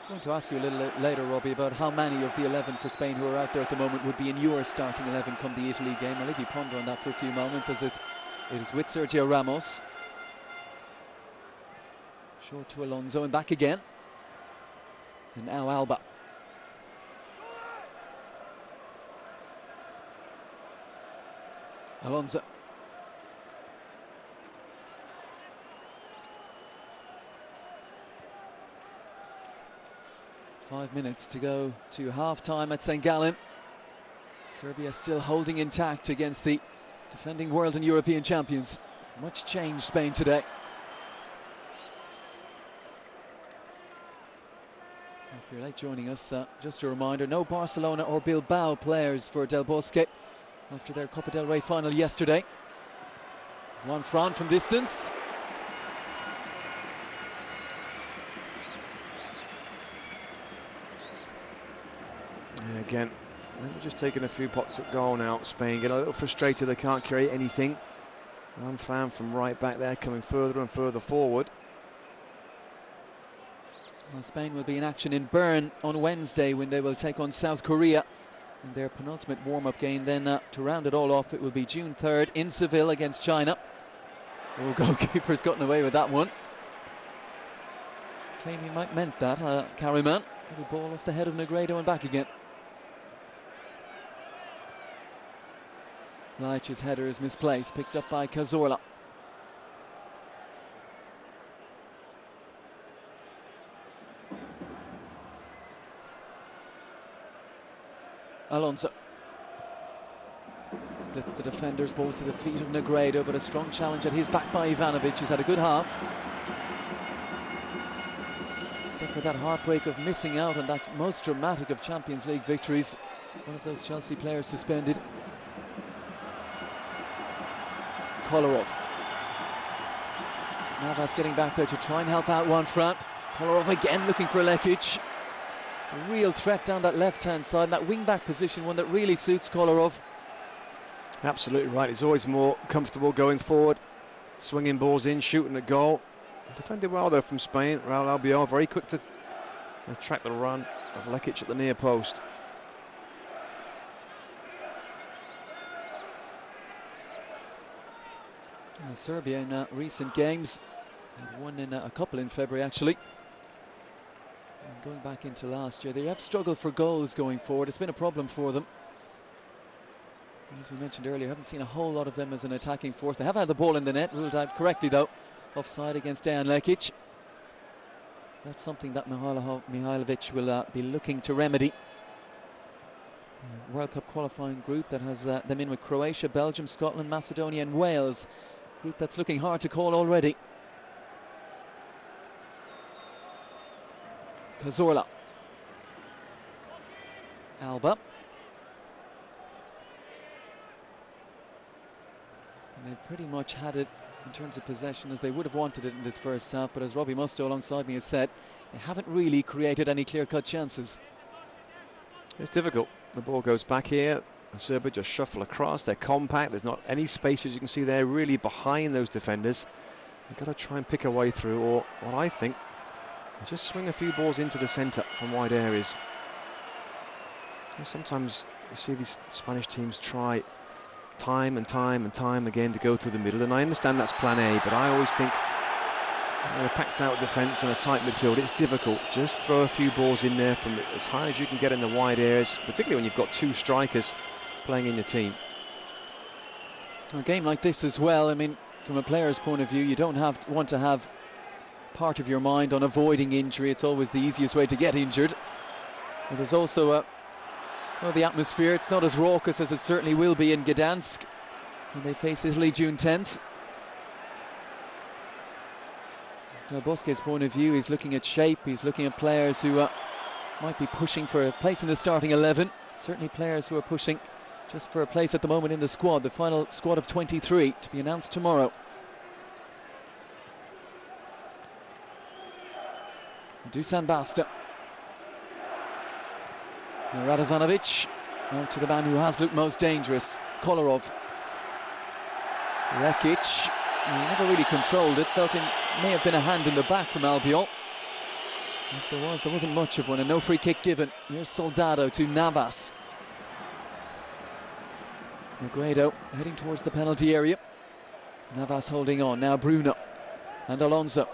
I'm going to ask you a little later, Robbie, about how many of the 11 for Spain who are out there at the moment would be in your starting 11 come the Italy game. I'll leave you ponder on that for a few moments, as it is with Sergio Ramos. Short to Alonso and back again. And now Alba. Alonso. Five minutes to go to half-time at St. Gallen. Serbia still holding intact against the defending world and European champions. Much change Spain today. If you're late joining us, just a reminder, no Barcelona or Bilbao players for Del Bosque after their Copa del Rey final yesterday. One front from distance. Yeah, again, they're just taking a few pots at goal now. Spain get a little frustrated, they can't create anything. One fan from right back there coming further and further forward. Well, Spain will be in action in Bern on Wednesday when they will take on South Korea in their penultimate warm-up game. Then to round it all off, it will be June 3rd in Seville against China. Oh, goalkeeper's gotten away with that one. Claim he might meant that, Kariman. Little ball off the head of Negredo and back again. Lajic's header is misplaced, picked up by Cazorla. Alonso splits the defender's ball to the feet of Negredo, but a strong challenge at his back by Ivanovic, who's had a good half. Suffered that heartbreak of missing out on that most dramatic of Champions League victories. One of those Chelsea players suspended. Kolarov. Navas getting back there to try and help out Juanfran. Kolarov again looking for Lekic. It's a real threat down that left-hand side, that wing-back position, one that really suits Kolarov. Absolutely right. He's always more comfortable going forward, swinging balls in, shooting at goal. Defended well though from Spain. Raul Albiol very quick to track the run of Lekic at the near post. Serbia in recent games had one in a couple in February actually. And going back into last year, they have struggled for goals going forward. It's been a problem for them. As we mentioned earlier, haven't seen a whole lot of them as an attacking force. They have had the ball in the net, ruled out correctly though. Offside against Dejan Lekic. That's something that Mihailovic will be looking to remedy. World Cup qualifying group that has them in with Croatia, Belgium, Scotland, Macedonia and Wales. Group that's looking hard to call already. Cazorla. Alba. And they've pretty much had it in terms of possession as they would have wanted it in this first half, but as Robbie Mustoe alongside me has said, they haven't really created any clear-cut chances. It's difficult. The ball goes back here. Serbia just shuffle across. They're compact. There's not any space, as you can see there, really behind those defenders. You've got to try and pick a way through, or what I think is just swing a few balls into the centre from wide areas. And sometimes you see these Spanish teams try time and time again to go through the middle, and I understand that's plan A, but I always think a packed out defence and a tight midfield, it's difficult. Just throw a few balls in there from as high as you can get in the wide areas, particularly when you've got two strikers playing in your team. A game like this as well, I mean, from a player's point of view, you don't want to have part of your mind on avoiding injury. It's always the easiest way to get injured. But there's also the atmosphere. It's not as raucous as it certainly will be in Gdansk when they face Italy June 10th. From Bosquet's point of view, he's looking at shape. He's looking at players who might be pushing for a place in the starting 11. Certainly players who are pushing just for a place at the moment in the squad, the final squad of 23 to be announced tomorrow. Dusan Basta. Radovanovic out to the man who has looked most dangerous, Kolarov. Lekic, he never really controlled it, felt it may have been a hand in the back from Albiol. If there wasn't much of one, and no free kick given. Here's Soldado to Navas. Negredo heading towards the penalty area. Navas holding on, now Bruno and Alonso.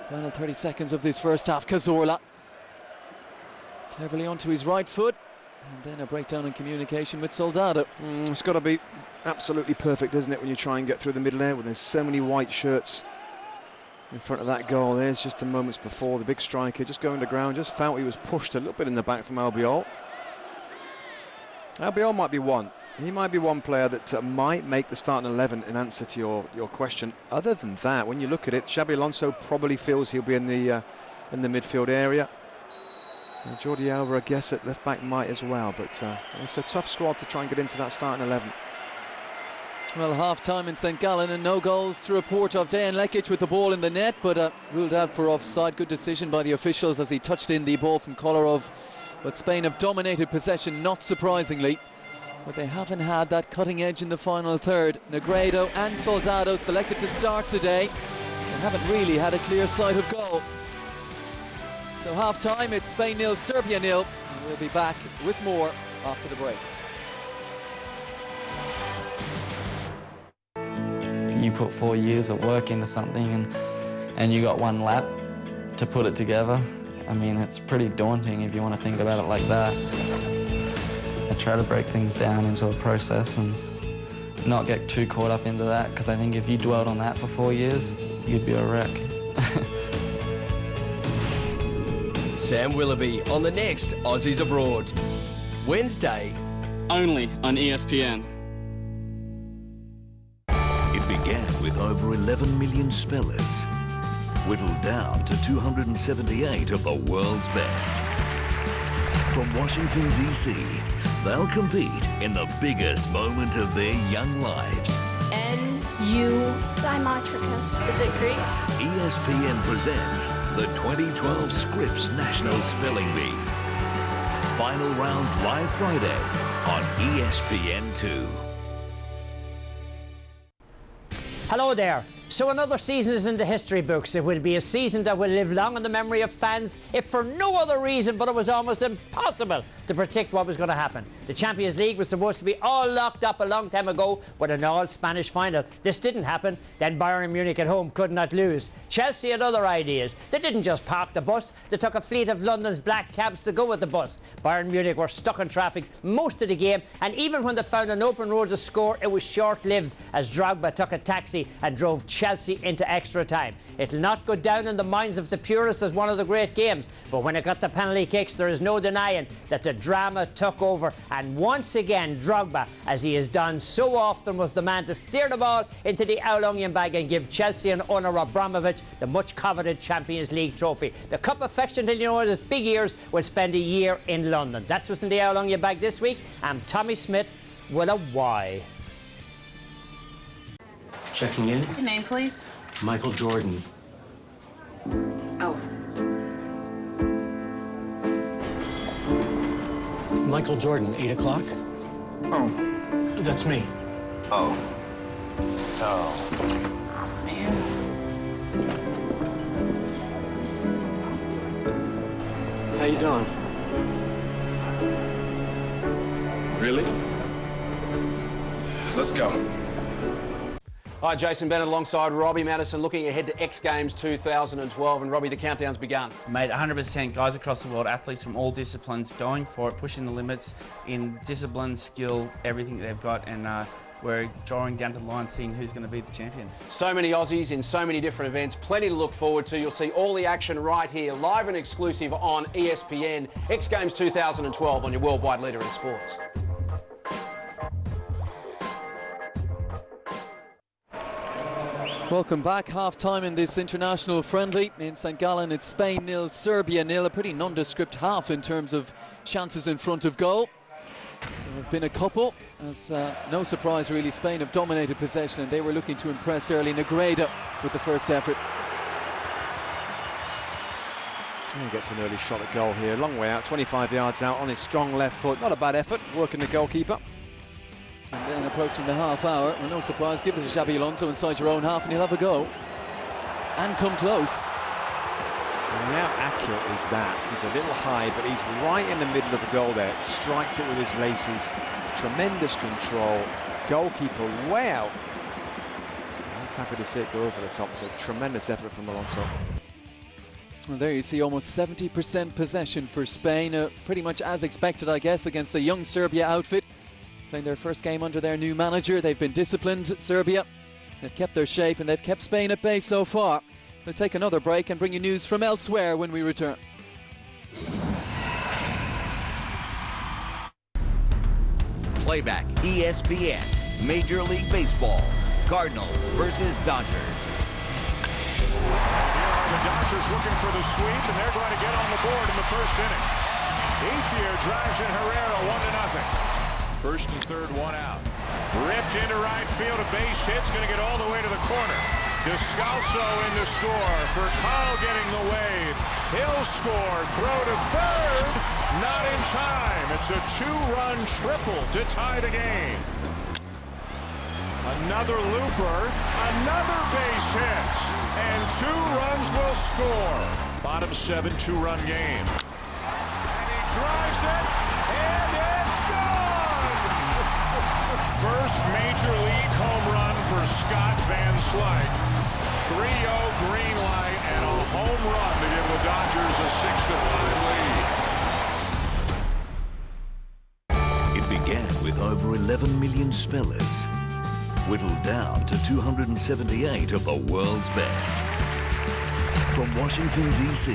Final 30 seconds of this first half, Cazorla. Cleverly onto his right foot, and then a breakdown in communication with Soldado. It's got to be absolutely perfect, isn't it, when you try and get through the middle there, when there's so many white shirts in front of that goal. There's just the moments before, the big striker just going to ground, just felt he was pushed a little bit in the back from Albiol. Albiol might be one. He might be one player that might make the starting 11 in answer to your question. Other than that, when you look at it, Xabi Alonso probably feels he'll be in the midfield area. Jordi Alba, I guess, at left back might as well, but it's a tough squad to try and get into that starting 11. Well, half-time in St. Gallen and no goals to report of Dejan Lekic with the ball in the net, but ruled out for offside. Good decision by the officials as he touched in the ball from Kolarov. But Spain have dominated possession, not surprisingly. But they haven't had that cutting edge in the final third. Negredo and Soldado selected to start today. They haven't really had a clear sight of goal. So half-time, it's Spain 0, Serbia 0. And we'll be back with more after the break. You put 4 years of work into something and you got one lap to put it together. I mean, it's pretty daunting if you want to think about it like that. I try to break things down into a process and not get too caught up into that, because I think if you dwelled on that for 4 years, you'd be a wreck. Sam Willoughby on the next Aussies Abroad. Wednesday. Only on ESPN. It began with over 11 million spellers, whittled down to 278 of the world's best. From Washington, D.C., they'll compete in the biggest moment of their young lives. Simultricus. Is it Greek? ESPN presents the 2012 Scripps National Spelling Bee. Final rounds live Friday on ESPN2. Hello there. So another season is in the history books. It will be a season that will live long in the memory of fans, if for no other reason but it was almost impossible to predict what was going to happen. The Champions League was supposed to be all locked up a long time ago with an all-Spanish final. This didn't happen. Then Bayern Munich at home could not lose. Chelsea had other ideas. They didn't just park the bus. They took a fleet of London's black cabs to go with the bus. Bayern Munich were stuck in traffic most of the game, and even when they found an open road to score, it was short-lived as Drogba took a taxi and drove Chelsea into extra time. It'll not go down in the minds of the purists as one of the great games, but when it got the penalty kicks, there is no denying that the drama took over, and once again Drogba, as he has done so often, was the man to steer the ball into the owl onion bag and give Chelsea and owner Abramovich the much coveted Champions League trophy. The cup affectionate, you know, his big ears will spend a year in London. That's what's in the owl onion bag this week. I'm Tommy Smith with a Y. Checking in. Your name, please. Michael Jordan. Oh. Michael Jordan, 8 o'clock? Oh. That's me. Oh. Oh. Man. How you doing? Really? Let's go. Hi, Jason Bennett alongside Robbie Madison, looking ahead to X Games 2012. And Robbie, the countdown's begun. Mate, 100%. Guys across the world, athletes from all disciplines, going for it, pushing the limits in discipline, skill, everything that they've got, and we're drawing down to the line, seeing who's going to be the champion. So many Aussies in so many different events, plenty to look forward to. You'll see all the action right here, live and exclusive on ESPN. X Games 2012 on your worldwide leader in sports. Welcome back. Half-time in this international friendly. In St. Gallen, it's Spain 0, Serbia 0. A pretty nondescript half in terms of chances in front of goal. There have been a couple, as no surprise really, Spain have dominated possession and they were looking to impress early. Negredo with the first effort. He gets an early shot at goal here, long way out, 25 yards out on his strong left foot. Not a bad effort, working the goalkeeper. And then approaching the half hour, well, no surprise, give it to Xabi Alonso inside your own half and he'll have a go. And come close. And how accurate is that? He's a little high, but he's right in the middle of the goal there. Strikes it with his laces. Tremendous control. Goalkeeper way out. He's happy to see it go over the top. It's a tremendous effort from Alonso. Well, there you see almost 70% possession for Spain. Pretty much as expected, I guess, against a young Serbia outfit. Playing their first game under their new manager. They've been disciplined, Serbia. They've kept their shape and they've kept Spain at bay so far. We'll take another break and bring you news from elsewhere when we return. Playback ESPN, Major League Baseball, Cardinals versus Dodgers. Here are the Dodgers looking for the sweep, and they're going to get on the board in the first inning. Ethier drives in Herrera 1-0. First and third, one out. Ripped into right field, a base hit's going to get all the way to the corner. Descalso in to score. For Carl getting the wave. He'll score. Throw to third. Not in time. It's a two-run triple to tie the game. Another looper. Another base hit. And 2 runs will score. Bottom 7, 2-run game. And he drives it. And it's gone. First major league home run for Scott Van Slyke. 3-0 green light and a home run to give the Dodgers a 6-5 lead. It began with over 11 million spellers, whittled down to 278 of the world's best. From Washington, D.C.,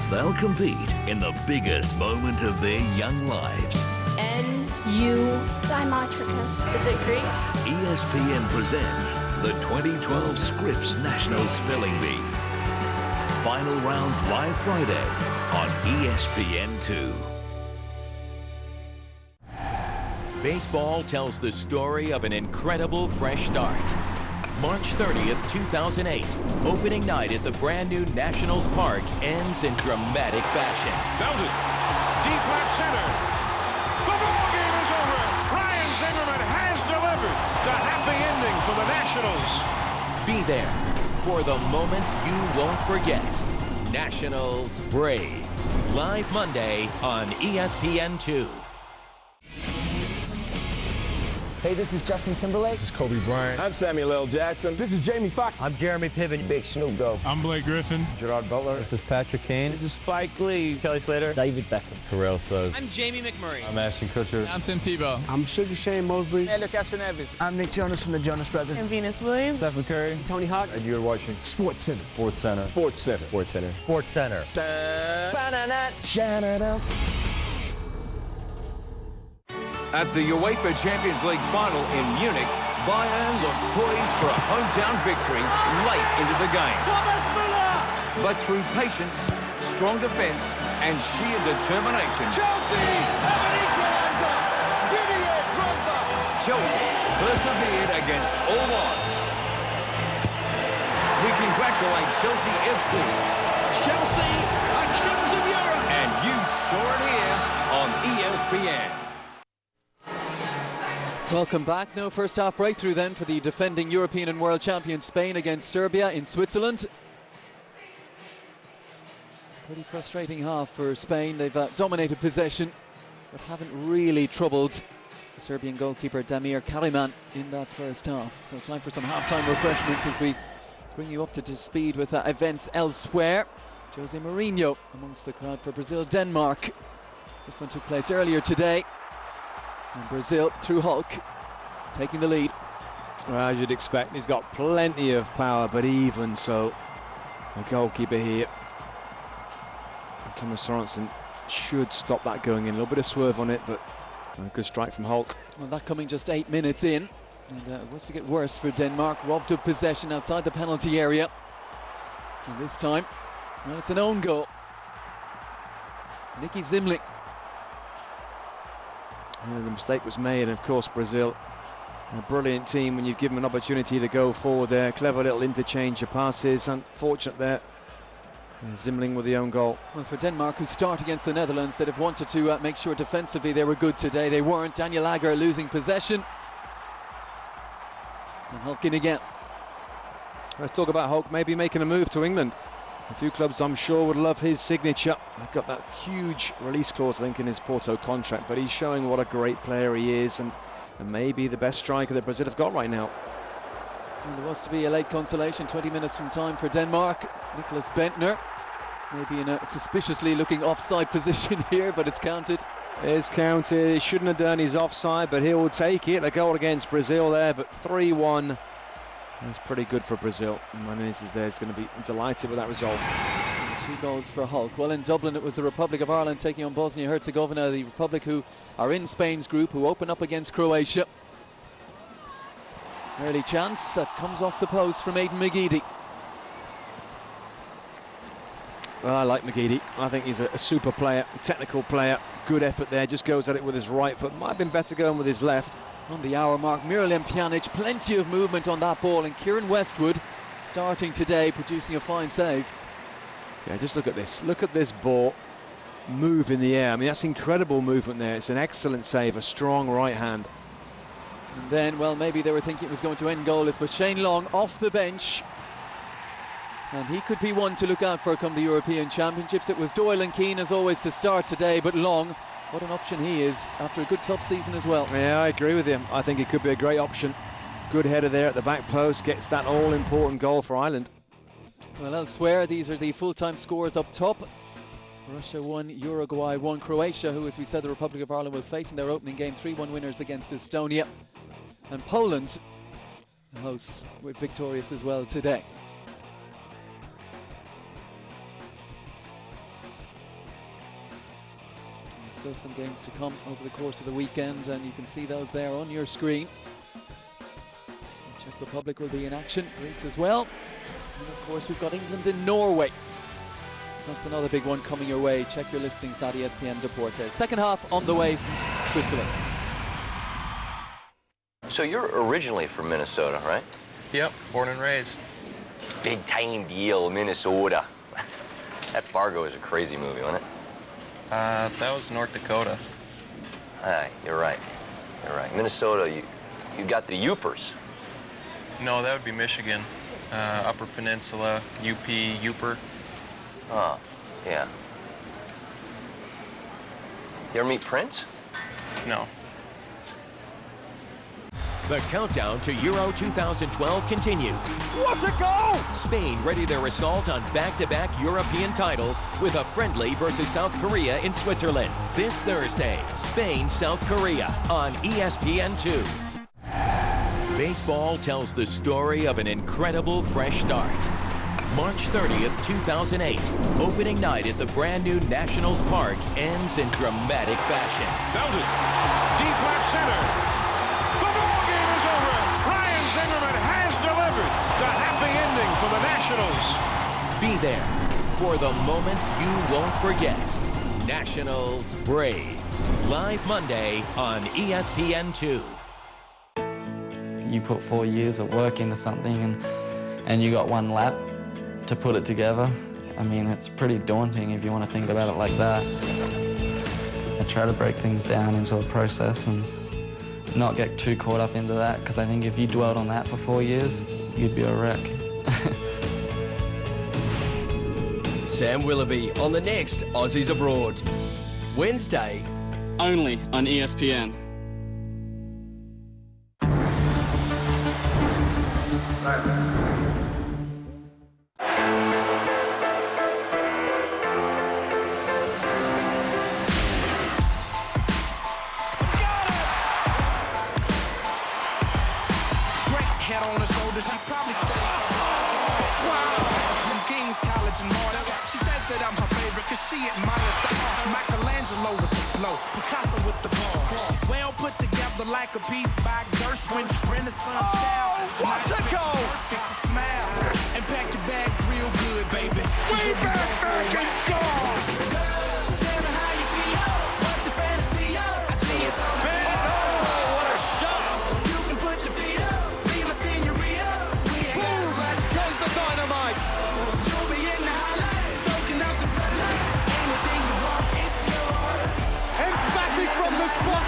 they'll compete in the biggest moment of their young lives. Simultricus. Is it Greek? ESPN presents the 2012 Scripps National Spelling Bee. Final rounds live Friday on ESPN2. Baseball tells the story of an incredible fresh start. March 30th, 2008. Opening night at the brand new Nationals Park ends in dramatic fashion. Belted. Deep left center. The ball game is over. Ryan Zimmerman has delivered the happy ending for the Nationals. Be there for the moments you won't forget. Nationals Braves, live Monday on ESPN2. Hey, this is Justin Timberlake. This is Kobe Bryant. I'm Samuel L. Jackson. This is Jamie Foxx. I'm Jeremy Piven. Big Snoop Dogg. I'm Blake Griffin. Gerard Butler. This is Patrick Kane. This is Spike Lee. Kelly Slater. David Beckham. Terrell Suggs. I'm Jamie McMurray. I'm Ashton Kutcher. I'm Tim Tebow. I'm Sugar Shane Mosley. Hey, Luke Castroneves. I'm Nick Jonas from the Jonas Brothers. I'm Venus Williams. Stephen Curry. Tony Hawk. And you're watching Sports Center. Sports Center. Sports Center. Sports Center. Sports Center. Shout-out. At the UEFA Champions League final in Munich, Bayern looked poised for a hometown victory late into the game. But through patience, strong defence and sheer determination, Chelsea have an equaliser. Didier Drogba. Chelsea persevered against all odds. We congratulate Chelsea FC. Chelsea are kings of Europe. And you saw it here on ESPN. Welcome back. No first half breakthrough then for the defending European and world champion Spain against Serbia in Switzerland. Pretty frustrating half for Spain. They've dominated possession but haven't really troubled the Serbian goalkeeper Damir Kariman in that first half. So time for some half-time refreshments as we bring you up to speed with events elsewhere. Jose Mourinho amongst the crowd for Brazil-Denmark. This one took place earlier today. And Brazil, through Hulk, taking the lead. Well, as you'd expect, he's got plenty of power, but even so, the goalkeeper here, Thomas Sorensen, should stop that going in. A little bit of swerve on it, but a good strike from Hulk. Well, that coming just 8 minutes in. And it was to get worse for Denmark. Robbed of possession outside the penalty area. And this time, well, it's an own goal. Nicky Zimling. Yeah, the mistake was made, and of course Brazil, a brilliant team when you've given them an opportunity to go forward there. Clever little interchange of passes. Unfortunate there. And Zimling with the own goal. Well, for Denmark, who start against the Netherlands, they'd have wanted to make sure defensively they were good today. They weren't. Daniel Agger losing possession. And Hulk in again. Let's talk about Hulk maybe making a move to England. A few clubs, I'm sure, would love his signature. They've got that huge release clause, I think, in his Porto contract, but he's showing what a great player he is, and maybe the best striker that Brazil have got right now. And there was to be a late consolation, 20 minutes from time for Denmark. Nicholas Bentner, maybe in a suspiciously looking offside position here, but it's counted. It's counted. He shouldn't have done his offside, but he will take it. A goal against Brazil there, but 3-1. That's pretty good for Brazil. Menezes is there is going to be delighted with that result. And 2 goals for Hulk. Well, in Dublin, it was the Republic of Ireland taking on Bosnia-Herzegovina, the Republic who are in Spain's group, who open up against Croatia. Early chance that comes off the post from Aidan McGeady. Well, I like McGeady. I think he's a super player, a technical player. Good effort there, just goes at it with his right foot. Might have been better going with his left. On the hour mark, Miralem Pjanic, plenty of movement on that ball, and Kieran Westwood starting today, producing a fine save. Yeah, just look at this. Look at this ball move in the air. I mean, that's incredible movement there. It's an excellent save, a strong right hand. And then, well, maybe they were thinking it was going to end goalless, but Shane Long off the bench. And he could be one to look out for come the European Championships. It was Doyle and Keane, as always, to start today, but Long, what an option he is after a good club season as well. Yeah, I agree with him. I think he could be a great option. Good header there at the back post, gets that all-important goal for Ireland. Well, elsewhere, these are the full-time scores up top. Russia 1, Uruguay 1, Croatia, who, as we said, the Republic of Ireland will face in their opening game, 3-1 winners against Estonia. And Poland, the hosts, were victorious as well today. Still some games to come over the course of the weekend, and you can see those there on your screen. The Czech Republic will be in action, Greece as well. And of course we've got England and Norway. That's another big one coming your way. Check your listings at ESPN Deportes. Second half on the way from Switzerland. So you're originally from Minnesota, right? Yep, born and raised. Big time deal, Minnesota. That Fargo is a crazy movie, wasn't it? That was North Dakota. Aye, you're right. You're right. Minnesota, you got the Yoopers. No, that would be Michigan. Upper Peninsula, UP, Yooper. Oh, yeah. You ever meet Prince? No. The countdown to Euro 2012 continues. What a goal! Spain ready their assault on back-to-back European titles with a friendly versus South Korea in Switzerland. This Thursday, Spain-South Korea on ESPN2. Baseball tells the story of an incredible fresh start. March 30th, 2008, opening night at the brand new Nationals Park ends in dramatic fashion. Belted. Deep left center. The ball game is over. Ryan Zimmerman has delivered the happy ending for the Nationals. Be there for the moments you won't forget. Nationals Braves, live Monday on ESPN2. You put 4 years of work into something and you got one lap to put it together. I mean, it's pretty daunting if you want to think about it like that. I try to break things down into a process and not get too caught up into that, because I think if you dwelled on that for 4 years, you'd be a wreck. Sam Willoughby on the next Aussies Abroad. Wednesday. Only on ESPN. Head on her shoulder, she probably stayed. Wow! From King's College in March. She says that I'm her favorite because she admires the art. Michelangelo with the flow, Picasso with the ball. She's well put together like a piece by Gershwin. Renaissance style. What a goal! Fix a smile and pack your bags real good, baby. Way back and gone! Tell me how you feel. What's your fantasy? I see you spin. Oh, what a shot! You can put your feet up. Emphatic from the spot.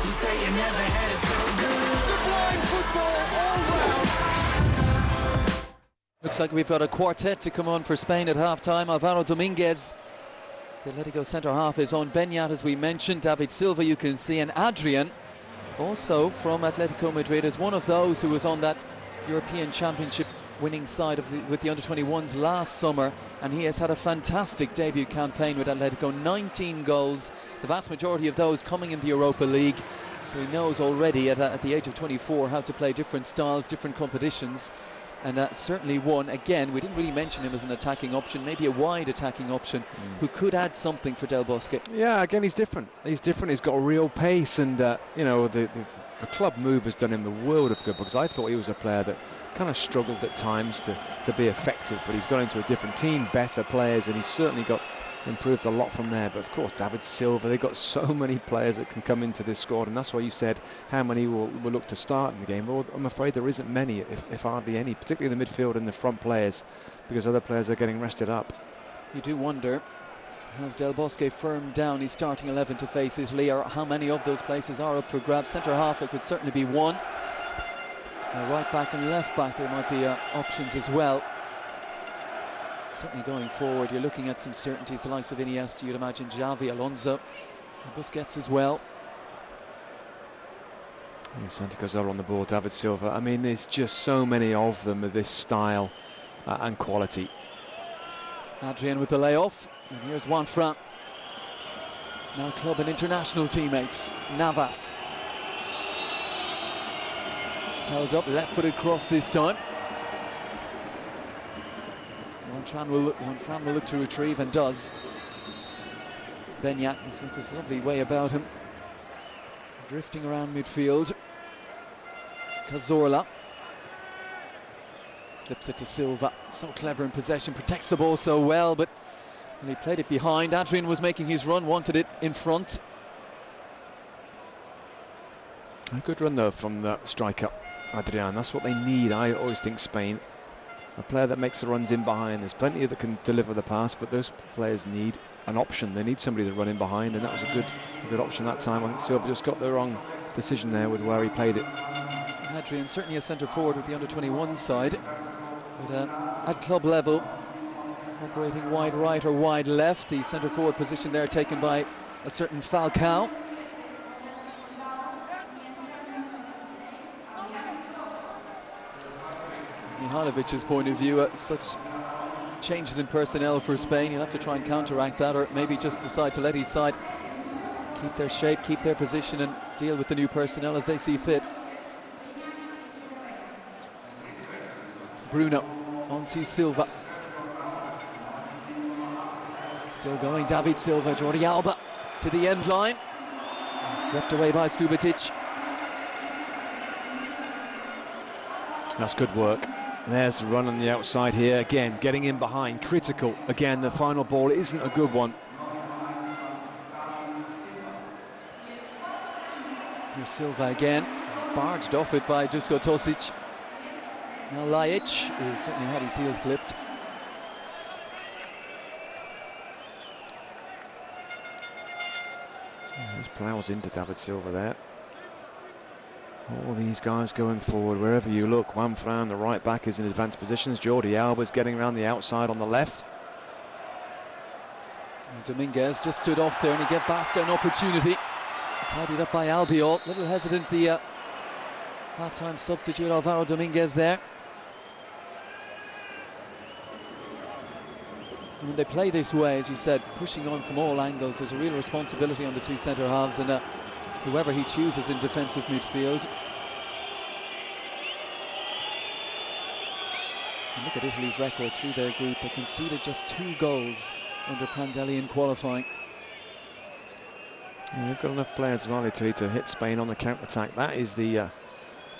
You say you never had it so good. Sublime football all round. Looks like we've got a quartet to come on for Spain at half-time. Alvaro Dominguez, the Atletico centre-half, is on. Beñat, as we mentioned. David Silva, you can see. And Adrian, also from Atletico Madrid, is one of those who was on that European Championship winning side with the under-21s last summer, and he has had a fantastic debut campaign with Atletico. 19 goals, the vast majority of those coming in the Europa League, so he knows already at the age of 24 how to play different styles, different competitions, and certainly one, again, we didn't really mention him as an attacking option, maybe a wide attacking option, who could add something for Del Bosque. Yeah, again, he's different. He's got a real pace, and you know, the club move has done him the world of good, because I thought he was a player that kind of struggled at times to be effective, but he's got into a different team, better players, and he's certainly got improved a lot from there. But of course, David Silva, they've got so many players that can come into this squad, and that's why you said how many will look to start in the game. Well, I'm afraid there isn't many, if hardly any, particularly in the midfield and the front players, because other players are getting rested up. You do wonder, has Del Bosque firmed down his starting 11 to face Italy, or how many of those places are up for grabs? Centre half, there could certainly be one. Right back and left back, there might be options as well. Certainly going forward, you're looking at some certainties, the likes of Iniesta, you'd imagine Xavi, Alonso, and Busquets as well. Yeah, Santi Cazorla on the ball, David Silva. I mean, there's just so many of them of this style and quality. Adrian with the layoff, and here's Juanfran. Now club and international teammates, Navas. Held up, left-footed cross this time. Juanfran will look to retrieve, and does. Beñat has got this lovely way about him, drifting around midfield. Cazorla slips it to Silva. So clever in possession, protects the ball so well, but when he played it behind, Adrian was making his run, wanted it in front. A good run though from the striker. Adrian. That's what they need. I always think Spain, a player that makes the runs in behind. There's plenty that can deliver the pass, but those players need an option. They need somebody to run in behind, and that was a good option that time. I think Silva just got the wrong decision there with where he played it. Adrian certainly a centre forward with the under-21 side, but at club level, operating wide right or wide left. The centre forward position there taken by a certain Falcao. Mihalovic's point of view, such changes in personnel for Spain, he'll have to try and counteract that, or maybe just decide to let his side keep their shape, keep their position, and deal with the new personnel as they see fit. Bruno onto Silva. Still going, David Silva, Jordi Alba to the end line. And swept away by Subotic. That's good work. There's the run on the outside here. Again, getting in behind, critical. Again, the final ball isn't a good one. Here's Silva again, barged off it by Dusko Tosic. Now Lajic, who certainly had his heels clipped. Just plows into David Silva there. All these guys going forward, wherever you look. Juan Fran, the right back, is in advanced positions. Jordi Alba's getting around the outside on the left. And Dominguez just stood off there, and he gave Basta an opportunity. Tidied up by Albiol. Little hesitant, the half-time substitute Alvaro Dominguez there. And when they play this way, as you said, pushing on from all angles, there's a real responsibility on the two centre halves, and whoever he chooses in defensive midfield. And look at Italy's record through their group. They conceded just 2 goals under Prandelli in qualifying. Yeah, they've got enough players as well, Italy, to hit Spain on the counter-attack. That is the,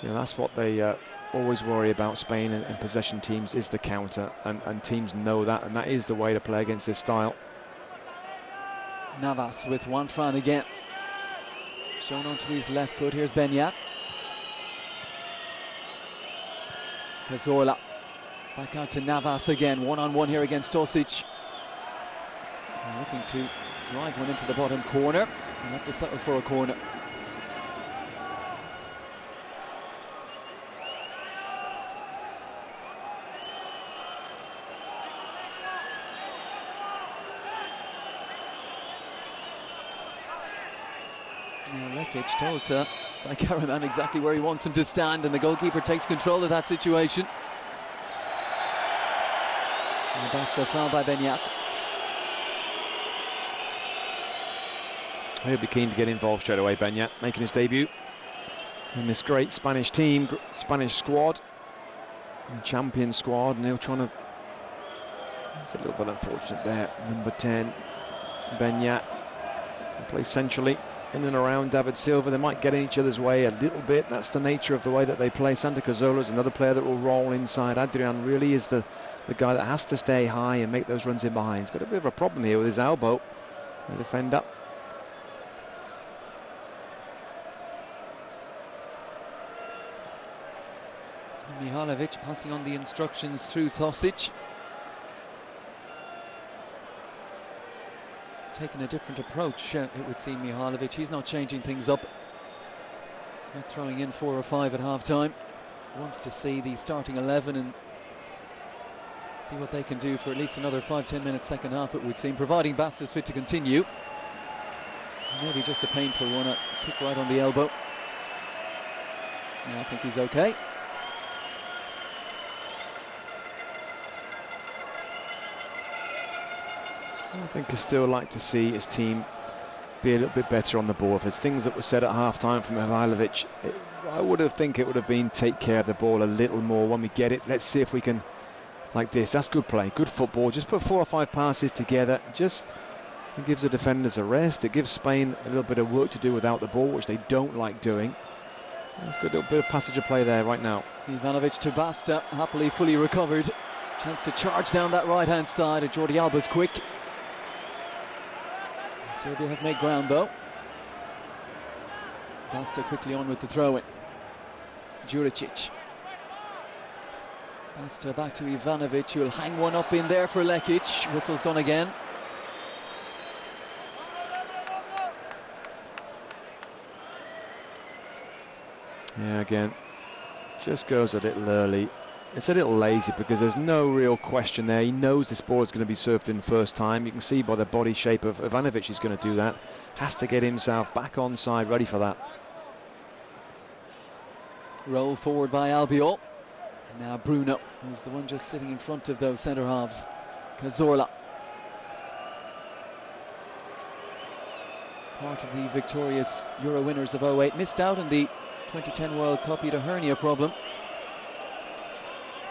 that's what they always worry about, Spain and possession teams, is the counter, and teams know that, and that is the way to play against this style. Navas with Juan Fran again. Shown onto his left foot. Here's Benyat. Cazorla. Back out to Navas again. One-on-one here against Tosic. Looking to drive one into the bottom corner. He'll have to settle for a corner. Lekic told by Karaman exactly where he wants him to stand, and the goalkeeper takes control of that situation. And Basta foul by Benyat. He'll be keen to get involved straight away, Benyat, making his debut in this great Spanish team, Spanish squad, champion squad, and they're trying to... It's a little bit unfortunate there. Number 10, Benyat, plays centrally in and around David Silva. They might get in each other's way a little bit. That's the nature of the way that they play. Santa Cazorla is another player that will roll inside. Adrian really is the guy that has to stay high and make those runs in behind. He's got a bit of a problem here with his elbow, the defender. Mihalovic passing on the instructions through Tosic. He's taken a different approach, it would seem, Mihalovic. He's not changing things up. Not throwing in 4 or 5 at half-time. Wants to see the starting 11 and see what they can do for at least another 5-10 minutes second half, it would seem, providing Basta's fit to continue. Maybe just a painful one, a kick right on the elbow. Yeah, I think he's okay. I think he'd still like to see his team be a little bit better on the ball. If there's things that were said at half-time from Mihajlovic, I would have think it would have been take care of the ball a little more when we get it. Let's see if we can, like this. That's good play, good football. Just put 4 or 5 passes together. It gives the defenders a rest. It gives Spain a little bit of work to do without the ball, which they don't like doing. It's a good little bit of passage of play there right now. Ivanovic to Basta, happily fully recovered. Chance to charge down that right-hand side. Jordi Alba's quick. Serbia have made ground though. Basta quickly on with the throw-in. Juricic. Basta back to Ivanovic, who'll hang one up in there for Lekic. Whistle's gone again. Yeah, again, just goes a little early. It's a little lazy because there's no real question there. He knows this ball is going to be served in first time. You can see by the body shape of Ivanovic he's going to do that. Has to get himself back onside, ready for that. Roll forward by Albiol. And now Bruno, who's the one just sitting in front of those centre halves. Cazorla. Part of the victorious Euro winners of 08. Missed out in the 2010 World Cup. He had a hernia problem.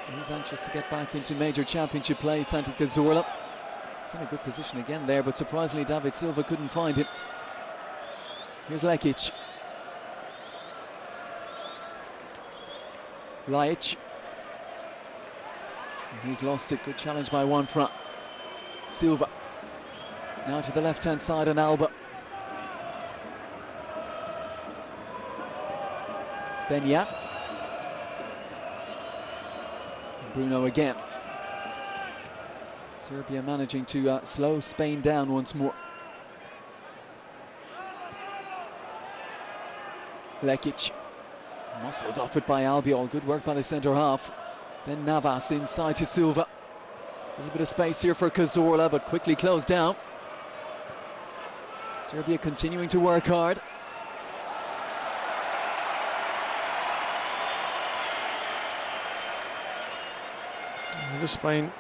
So he's anxious to get back into major championship play. Santi Cazorla. He's in a good position again there, but surprisingly David Silva couldn't find him. Here's Lekic. Lajic. He's lost it. Good challenge by one front. Silva. Now to the left-hand side on Alba. Benyat. Bruno again. Serbia managing to slow Spain down once more. Lekic. Muscled off it by Albiol. Good work by the centre half. Then Navas inside to Silva. A little bit of space here for Cazorla, but quickly closed down. Serbia continuing to work hard. Spain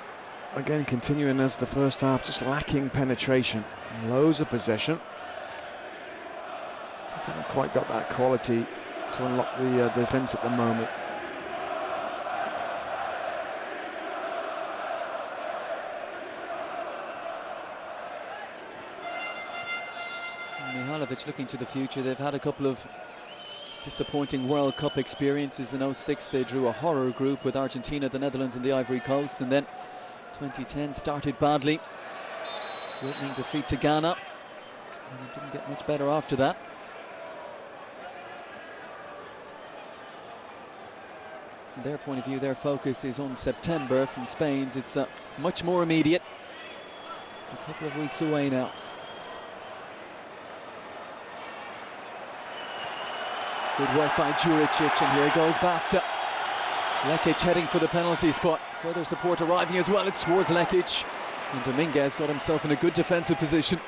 again continuing as the first half, just lacking penetration. Loads of possession. Just haven't quite got that quality to unlock the defence at the moment. Mihajlovic looking to the future. They've had a couple of disappointing World Cup experiences. In 06 they drew a horror group with Argentina, the Netherlands and the Ivory Coast, and then 2010 started badly. The opening defeat to Ghana, and it didn't get much better after that. From their point of view, their focus is on September. From Spain's, it's much more immediate. It's a couple of weeks away now. Good work by Juricic, and here goes Basta. Lekic heading for the penalty spot. Further support arriving as well. It's towards Lekic. And Dominguez got himself in a good defensive position.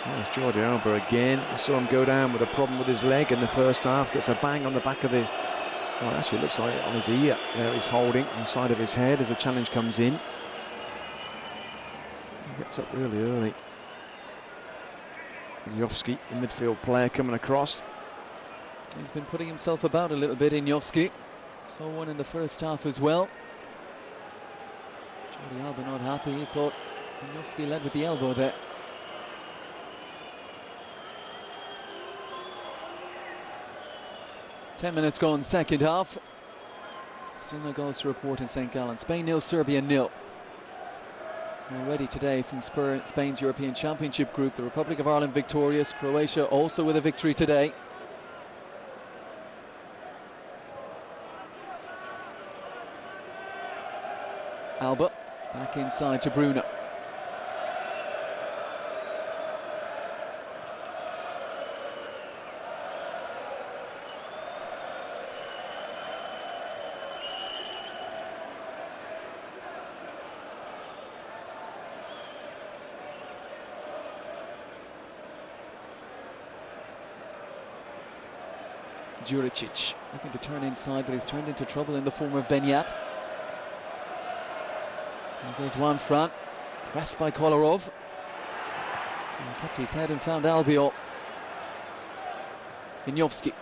There's Jordi Alba again. I saw him go down with a problem with his leg in the first half. Gets a bang on the back of the... Well, actually it looks like on his ear. There he's holding on the side of his head as the challenge comes in. He gets up really early. Jovski, the midfield player, coming across. He's been putting himself about a little bit in Jovski. Saw one in the first half as well. Jordi Alba not happy. He thought Jovski led with the elbow there. Ten minutes gone, second half. Still no goals to report in St. Gallen. Spain 0, Serbia 0. Already today from Spain's European Championship group, the Republic of Ireland victorious, Croatia also with a victory today. Alba back inside to Bruno. Juricic looking to turn inside, but he's turned into trouble in the form of Benyat. There goes one front, pressed by Kolarov. And kept his head and found Albiol. Jovski.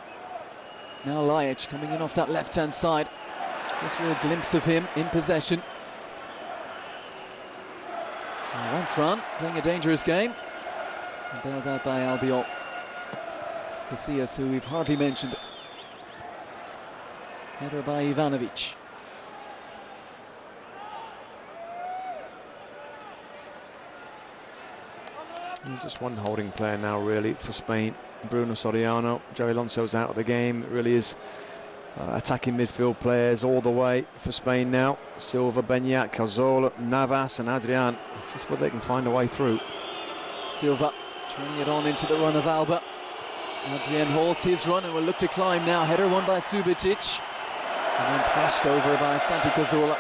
Now Lajic coming in off that left-hand side. First real glimpse of him in possession. And one front, playing a dangerous game. And bailed out by Albiol. Casillas, who we've hardly mentioned. Header by Ivanovic. Just one holding player now, really, for Spain. Bruno Soriano. Jerry Alonso's out of the game. It really is attacking midfield players all the way for Spain now. Silva, Beñat, Cazorla, Navas and Adrian. It's just where they can find a way through. Silva turning it on into the run of Alba. Adrian holds his run and will look to climb now. Header won by Subicic. And then flashed over by Santi Cazorla.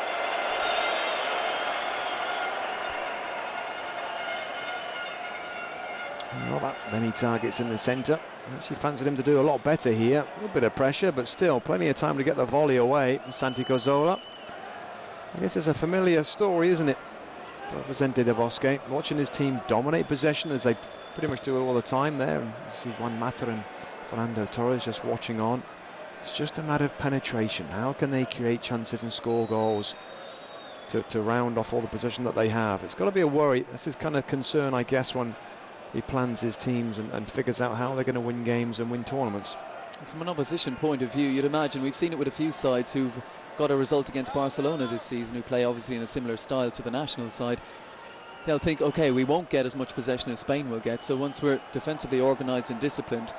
Well, that many targets in the centre. Actually fancied him to do a lot better here. A little bit of pressure, but still plenty of time to get the volley away. Santi Cazorla. I guess it's a familiar story, isn't it, for Vicente del Bosque? Watching his team dominate possession as they pretty much do it all the time there. And you see Juan Mata and Fernando Torres just watching on. It's just a matter of penetration. How can they create chances and score goals to round off all the possession that they have? It's got to be a worry. This is kind of concern, I guess, when he plans his teams and figures out how they're going to win games and win tournaments. From an opposition point of view, you'd imagine, we've seen it with a few sides who've got a result against Barcelona this season, who play obviously in a similar style to the national side. They'll think, okay, we won't get as much possession as Spain will get, so once we're defensively organised and disciplined,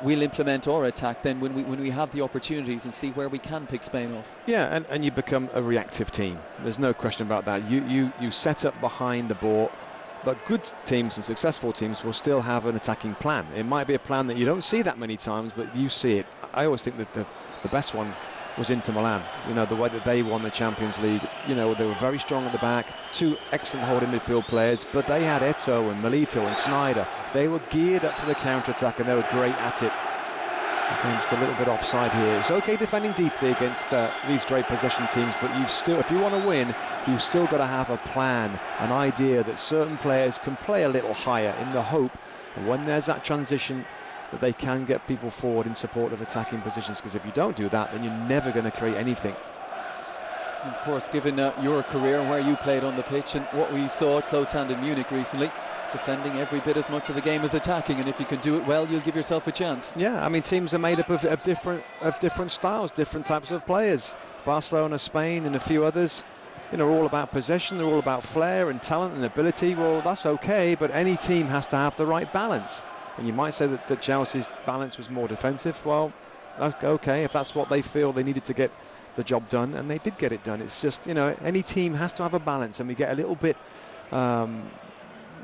we'll implement our attack then when we have the opportunities and see where we can pick Spain off. Yeah, and you become a reactive team. There's no question about that. You set up behind the ball, but good teams and successful teams will still have an attacking plan. It might be a plan that you don't see that many times, but you see it. I always think that the best one was Inter Milan. You know, the way that they won the Champions League. You know, they were very strong at the back, two excellent holding midfield players, but they had Eto'o and Milito and Sneijder. They were geared up for the counter-attack and they were great at it. Against a little bit offside here. It's okay defending deeply against these great possession teams, but you've still, if you want to win, you've still got to have a plan, an idea that certain players can play a little higher in the hope that when there's that transition that they can get people forward in support of attacking positions, because if you don't do that, then you're never going to create anything. And of course, given your career and where you played on the pitch and what we saw at close hand in Munich recently, defending every bit as much of the game as attacking, and if you can do it well, you'll give yourself a chance. Yeah, I mean, teams are made up of different styles, different types of players. Barcelona, Spain and a few others, you know, are all about possession, they're all about flair and talent and ability. Well, that's okay, but any team has to have the right balance. And you might say that Chelsea's balance was more defensive. Well, okay, if that's what they feel they needed to get the job done, and they did get it done. It's just, you know, any team has to have a balance, and we get a little bit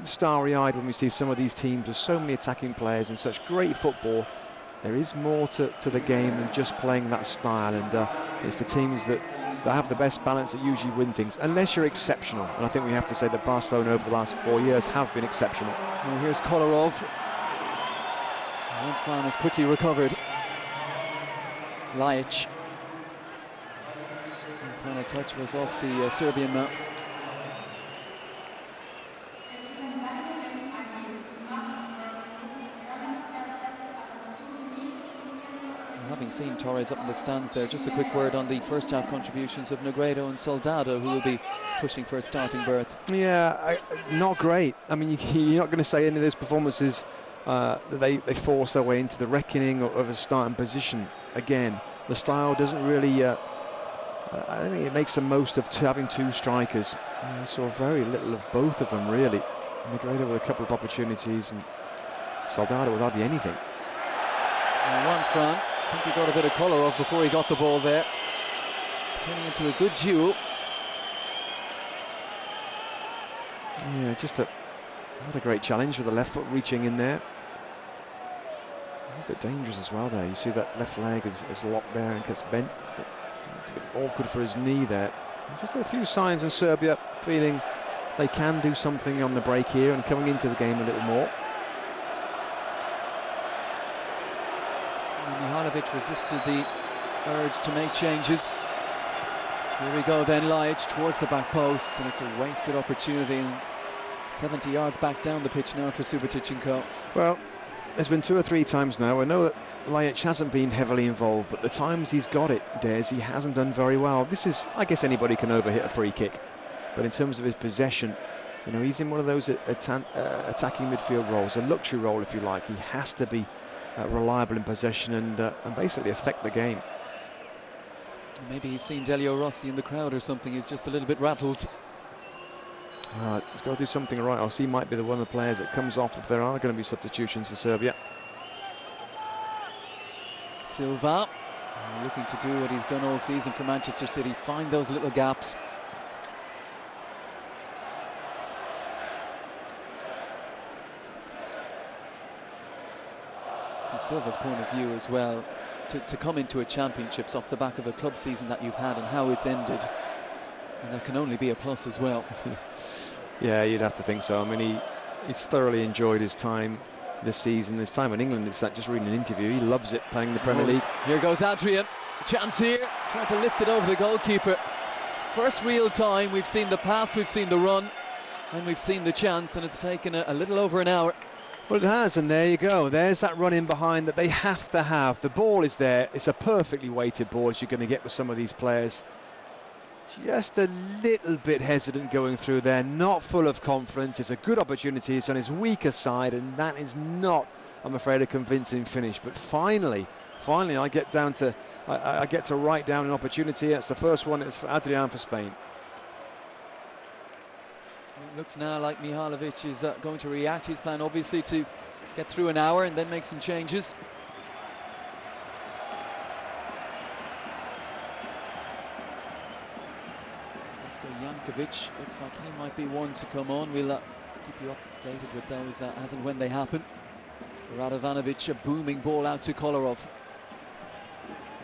starry-eyed when we see some of these teams with so many attacking players and such great football. There is more to the game than just playing that style, and it's the teams that have the best balance that usually win things, unless you're exceptional. And I think we have to say that Barcelona over the last 4 years have been exceptional. Well, here's Kolarov. Fran has quickly recovered. Lajic. And final touch was off the Serbian man. Having seen Torres up in the stands there, just a quick word on the first half contributions of Negredo and Soldado, who will be pushing for a starting berth. Yeah, not great. I mean, you're not going to say any of those performances they force their way into the reckoning of a starting position. Again, the style doesn't really, I don't think it makes the most of having two strikers. I saw very little of both of them, really. Negredo with a couple of opportunities and Soldado with hardly anything. Juan Fran, I think he got a bit of Kolarov before he got the ball there. It's turning into a good duel. Yeah, just not a great challenge with the left foot reaching in there. A bit dangerous as well there. You see that left leg is locked there and gets bent. It's a bit awkward for his knee there. Just a few signs in Serbia feeling they can do something on the break here and coming into the game a little more. Mihajlovic resisted the urge to make changes. Here we go then, Lajic towards the back post, and it's a wasted opportunity. And 70 yards back down the pitch now for Subicic and co. Well, there's been 2 or 3 times now. I know that Lajic hasn't been heavily involved, but the times he's got it, Des, he hasn't done very well. This is, I guess anybody can overhit a free kick, but in terms of his possession, you know, he's in one of those attacking midfield roles, a luxury role if you like. He has to be reliable in possession and basically affect the game. Maybe he's seen Delio Rossi in the crowd or something. He's just a little bit rattled. He's got to do something right, else he might be the one of the players that comes off if there are going to be substitutions for Serbia. Silva looking to do what he's done all season for Manchester City, find those little gaps. From Silva's point of view as well, to come into a championships off the back of a club season that you've had and how it's ended, and that can only be a plus as well. Yeah, you'd have to think so. I mean, he's thoroughly enjoyed his time this season, his time in England. It's like just reading an interview. He loves it playing in the Premier League. Here goes Adrian. Chance here, trying to lift it over the goalkeeper. First real time, we've seen the pass, we've seen the run, and we've seen the chance, and it's taken a little over an hour. Well, it has, and there you go. There's that run in behind that they have to have. The ball is there. It's a perfectly weighted ball, as you're going to get with some of these players. Just a little bit hesitant going through there, not full of confidence. It's a good opportunity. It's on his weaker side, and that is not, I'm afraid, a convincing finish. But finally, I get to write down an opportunity. That's the first one. It's for Adrian for Spain. It looks now like Mihalovic is going to react. His plan, obviously, to get through an hour and then make some changes. Jankovic looks like he might be one to come on. We'll keep you updated with those as and when they happen. Radovanovic, a booming ball out to Kolarov.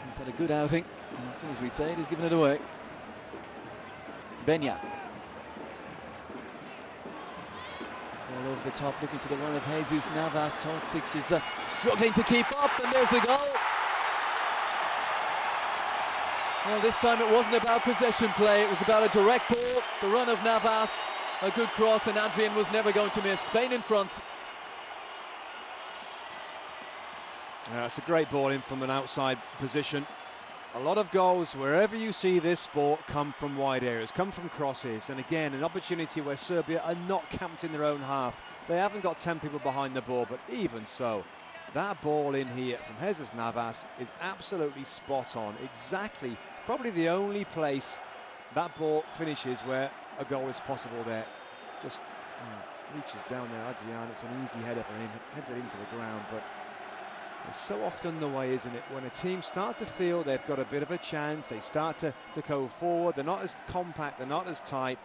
He's had a good outing, and as soon as we say it, he's given it away. Benya. All over the top, looking for the run of Jesus Navas. Tolcic is struggling to keep up, and there's the goal. Well, this time it wasn't about possession play, it was about a direct ball, the run of Navas, a good cross, and Adrian was never going to miss. Spain in front. Yeah, it's a great ball in from an outside position. A lot of goals, wherever you see this sport, come from wide areas, come from crosses, and again, an opportunity where Serbia are not camped in their own half. They haven't got 10 people behind the ball, but even so, that ball in here from Jesus Navas is absolutely spot on. Exactly, probably the only place that ball finishes where a goal is possible there. Just reaches down there, Adrian. It's an easy header for him, heads it into the ground, but it's so often the way, isn't it? When a team start to feel they've got a bit of a chance, they start to go forward, they're not as compact, they're not as tight,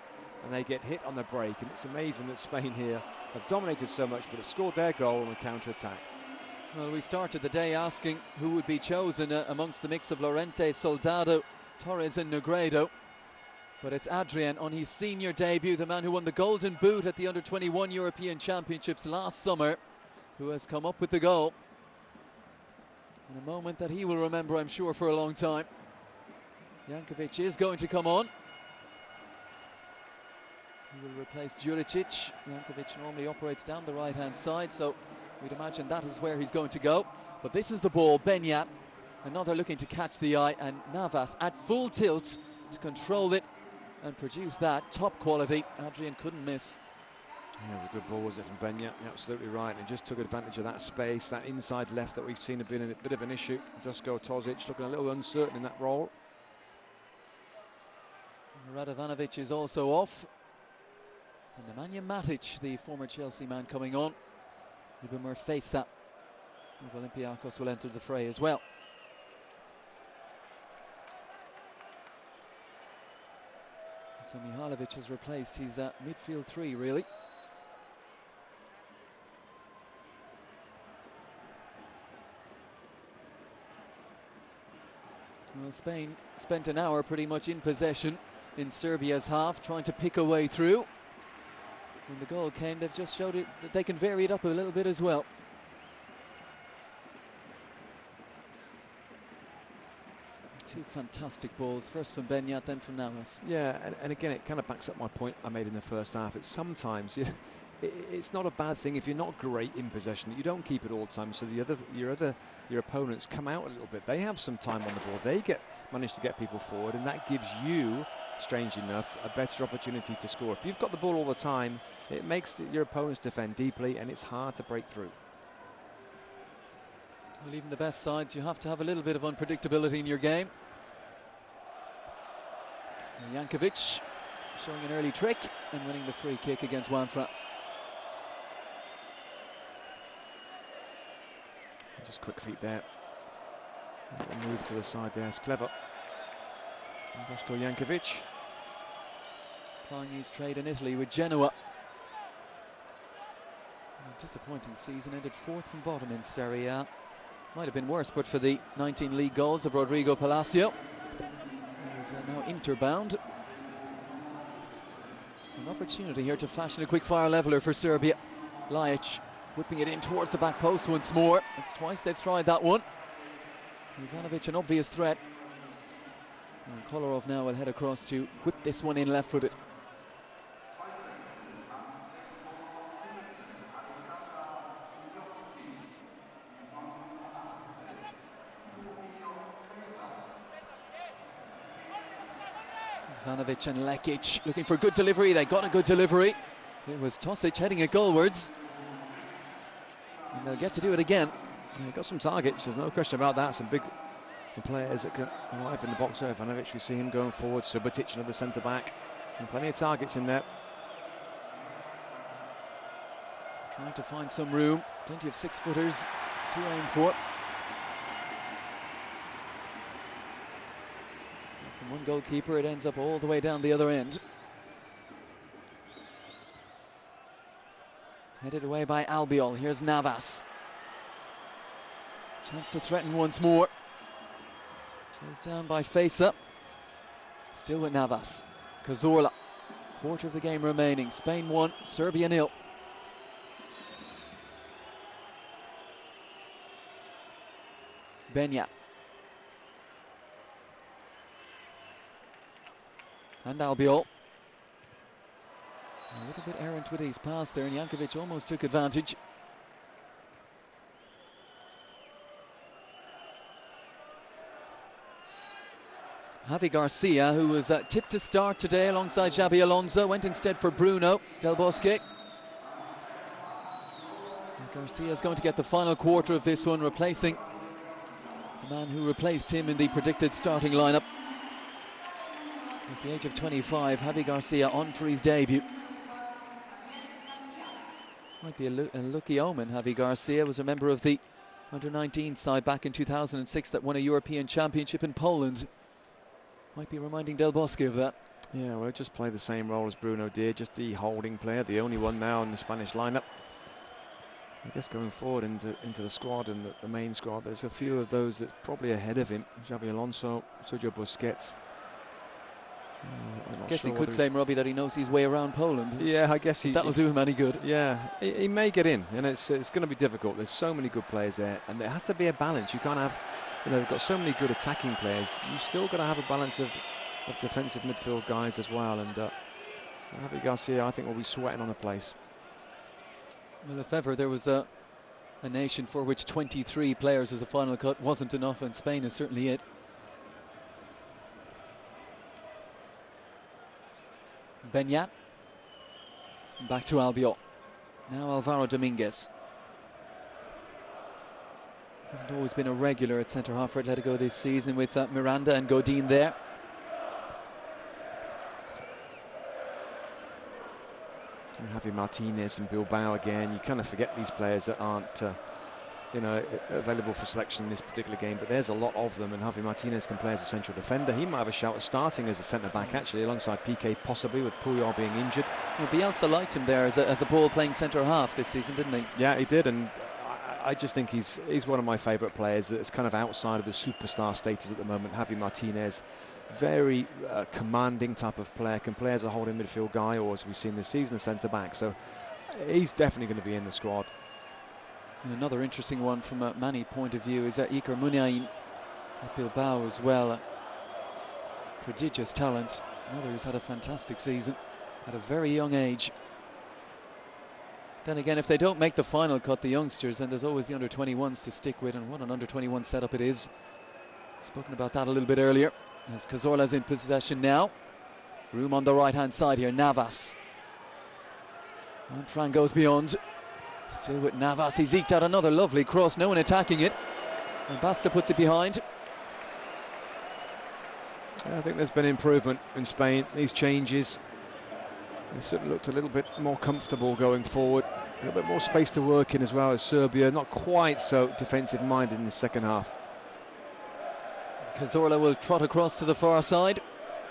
and they get hit on the break. And it's amazing that Spain here have dominated so much, but have scored their goal on the counter-attack. Well, we started the day asking who would be chosen amongst the mix of Llorente, Soldado, Torres and Negredo. But it's Adrian on his senior debut, the man who won the Golden Boot at the Under-21 European Championships last summer, who has come up with the goal. In a moment that he will remember, I'm sure, for a long time. Jankovic is going to come on. He will replace Djuricic. Jankovic normally operates down the right-hand side, so we'd imagine that is where he's going to go. But this is the ball, Benyat, another looking to catch the eye, and Navas at full tilt to control it and produce that top quality. Adrian couldn't miss. Yeah, it was a good ball, was it, from Benyat? You're absolutely right. And just took advantage of that space, that inside left that we've seen have been a bit of an issue. Dusko Tosic looking a little uncertain in that role. Radovanovic is also off. And Nemanja Matic, the former Chelsea man, coming on. Ibimir Fesa of Olympiacos will enter the fray as well. So Mihalovic has replaced his midfield three, really. Well, Spain spent an hour pretty much in possession in Serbia's half, trying to pick a way through. When the goal came, they've just showed it that they can vary it up a little bit as well. Two fantastic balls, first from Benyat, then from Navas. Yeah, and again, it kind of backs up my point I made in the first half. It's sometimes it's not a bad thing if you're not great in possession. You don't keep it all the time, so your opponents come out a little bit. They have some time on the ball. They manage to get people forward, and that gives you, strangely enough, a better opportunity to score. If you've got the ball all the time, it makes your opponents defend deeply, and it's hard to break through. Well, even the best sides, you have to have a little bit of unpredictability in your game. And Jankovic showing an early trick. and winning the free kick against Wanfra. Just quick feet there. A little move to the side there, it's clever. Bosko Jankovic. Plying his trade in Italy with Genoa. A disappointing season, ended 4th from bottom in Serie A. Might have been worse, but for the 19 league goals of Rodrigo Palacio. He's now Inter-bound. An opportunity here to fashion a quick-fire leveller for Serbia. Lajic whipping it in towards the back post once more. It's twice they've tried that one. Ivanovic an obvious threat. And Kolarov now will head across to whip this one in left-footed. Ivanovic and Lekic looking for good delivery. They got a good delivery. It was Tosic heading it goalwards. And they'll get to do it again. Yeah, got some targets, there's no question about that. Some big players that can arrive in the box there. Ivanovic, we see him going forward. Subotic, another centre back. And plenty of targets in there. Trying to find some room. Plenty of 6-footers to aim for. From one goalkeeper, it ends up all the way down the other end. Headed away by Albiol. Here's Navas. Chance to threaten once more. Closed down by Fesa. Still with Navas. Cazorla. Quarter of the game remaining. Spain 1, Serbia 0. Benyat. And Albiol. A little bit errant with his pass there, and Jankovic almost took advantage. Javi Garcia, who was tipped to start today alongside Xabi Alonso, went instead for Bruno Del Bosque. Garcia is going to get the final quarter of this one, replacing the man who replaced him in the predicted starting lineup. At the age of 25, Javi Garcia on for his debut. Might be a lucky omen. Javi Garcia was a member of the under-19 side back in 2006 that won a European Championship in Poland. Might be reminding Del Bosque of that. Yeah, well, just play the same role as Bruno did, just the holding player, the only one now in the Spanish lineup. I guess going forward into the squad and the main squad, there's a few of those that's probably ahead of him. Xabi Alonso, Sergio Busquets. I guess he could claim, Robbie, that he knows his way around Poland. Yeah, I guess that'll do him any good. Yeah, he may get in, and it's going to be difficult. There's so many good players there, and there has to be a balance. You can't have, they've got so many good attacking players. You've still got to have a balance of defensive midfield guys as well. And Javi Garcia, I think, will be sweating on the place. Well, if ever there was a nation for which 23 players as a final cut wasn't enough, and Spain is certainly it. Benyat. Back to Albiol. Now Alvaro Dominguez. Hasn't always been a regular at centre-half for Atletico this season, with Miranda and Godin there. And Javi Martinez and Bilbao again. You kind of forget these players that aren't available for selection in this particular game, but there's a lot of them, and Javi Martinez can play as a central defender. He might have a shout at starting as a centre-back, actually, alongside Piqué, possibly, with Puyol being injured. Well, Bielsa liked him there as a ball-playing centre-half this season, didn't he? Yeah, he did, and I just think he's one of my favourite players that's kind of outside of the superstar status at the moment. Javi Martinez, very commanding type of player, can play as a holding midfield guy, or as we've seen this season, a centre-back. So he's definitely going to be in the squad. And another interesting one from a Mani point of view is Iker Muniain at Bilbao as well. Prodigious talent. Another who's had a fantastic season at a very young age. Then again, if they don't make the final cut, the youngsters, then there's always the under-21s to stick with, and what an under-21 setup it is. Spoken about that a little bit earlier. As Cazorla's in possession now. Room on the right-hand side here, Navas. And Fran goes beyond. Still with Navas, he's eked out another lovely cross, no one attacking it. And Basta puts it behind. I think there's been improvement in Spain. These changes They certainly looked a little bit more comfortable going forward. A little bit more space to work in as well as Serbia. Not quite so defensive-minded in the second half. Cazorla will trot across to the far side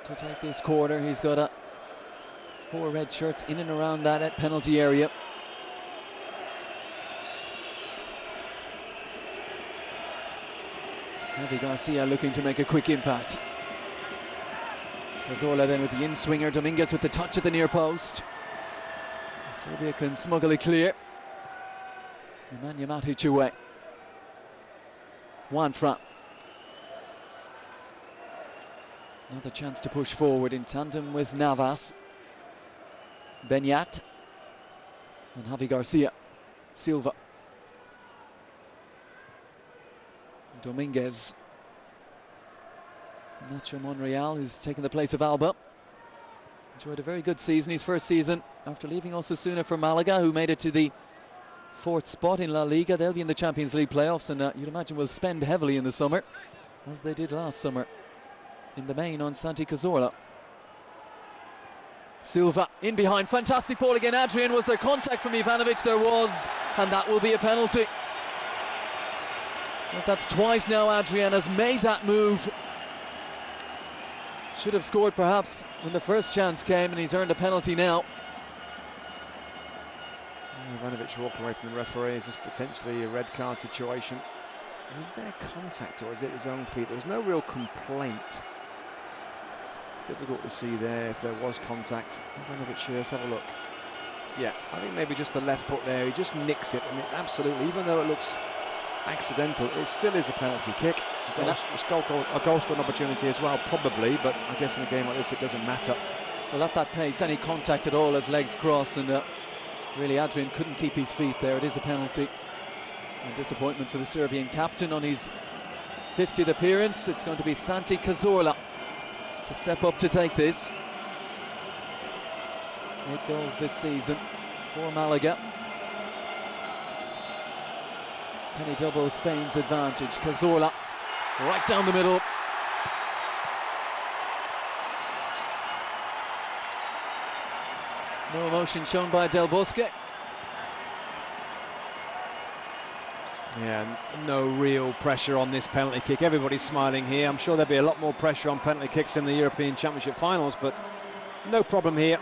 to take this corner. He's got 4 red shirts in and around that penalty area. Javi Garcia looking to make a quick impact. Cazorla then with the in-swinger. Dominguez with the touch at the near post. Serbia can smuggle it clear. Nemanja Matic away. Juanfran. Another chance to push forward in tandem with Navas. Benyat. And Javi Garcia. Silva. Dominguez. Nacho Monreal, who's taken the place of Alba. Enjoyed a very good season, his first season after leaving Osasuna for Malaga, who made it to the 4th spot in La Liga. They'll be in the Champions League playoffs, and you'd imagine will spend heavily in the summer, as they did last summer, in the main on Santi Cazorla. Silva in behind, fantastic ball again. Adrian, was there contact from Ivanovic? There was, and that will be a penalty. But that's twice now Adrian has made that move. Should have scored perhaps when the first chance came, and he's earned a penalty now. Ivanovic walking away from the referee. Is this potentially a red card situation? Is there contact or is it his own feet? There was no real complaint. Difficult to see there if there was contact. Ivanovic here, let's have a look. Yeah, I think maybe just the left foot there. He just nicks it, and it absolutely, even though it looks accidental, it still is a penalty kick. A goal scoring opportunity as well, probably, but I guess in a game like this it doesn't matter. Well, at that pace, any contact at all as legs cross, and really Adrian couldn't keep his feet there. It is a penalty. And disappointment for the Serbian captain on his 50th appearance. It's going to be Santi Cazorla to step up to take this. 8 goals this season for Malaga. Can he double Spain's advantage? Cazorla right down the middle. No emotion shown by Del Bosque. Yeah, no real pressure on this penalty kick. Everybody's smiling here. I'm sure there'll be a lot more pressure on penalty kicks in the European Championship finals, but no problem here.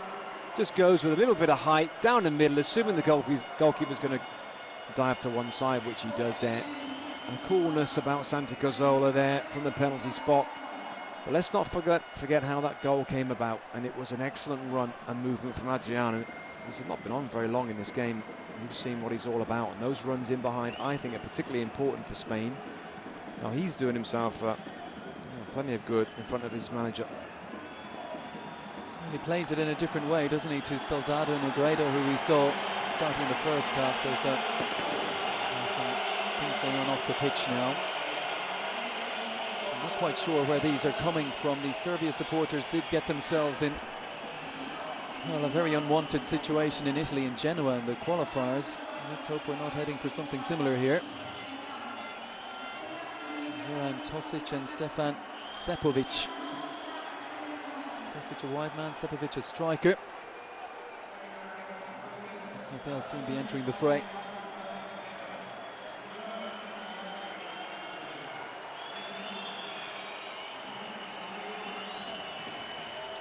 Just goes with a little bit of height down the middle, assuming the goalkeeper's going to dive to one side, which he does there. And coolness about Santi Cazorla there from the penalty spot. But let's not forget how that goal came about, and it was an excellent run and movement from Adrian. He's not been on very long in this game. We've seen what he's all about, and those runs in behind I think are particularly important for Spain. Now he's doing himself plenty of good in front of his manager. And he plays it in a different way, doesn't he, to Soldado Negredo, who we saw starting in the first half. There's some things going on off the pitch now. I'm not quite sure where these are coming from. The Serbia supporters did get themselves in, well, a very unwanted situation in Italy, in Genoa, in the qualifiers. Let's hope we're not heading for something similar here. Zoran Tosic and Stefan Sepovic. Tosic a wide man, Sepovic a striker. Looks like they'll soon be entering the fray.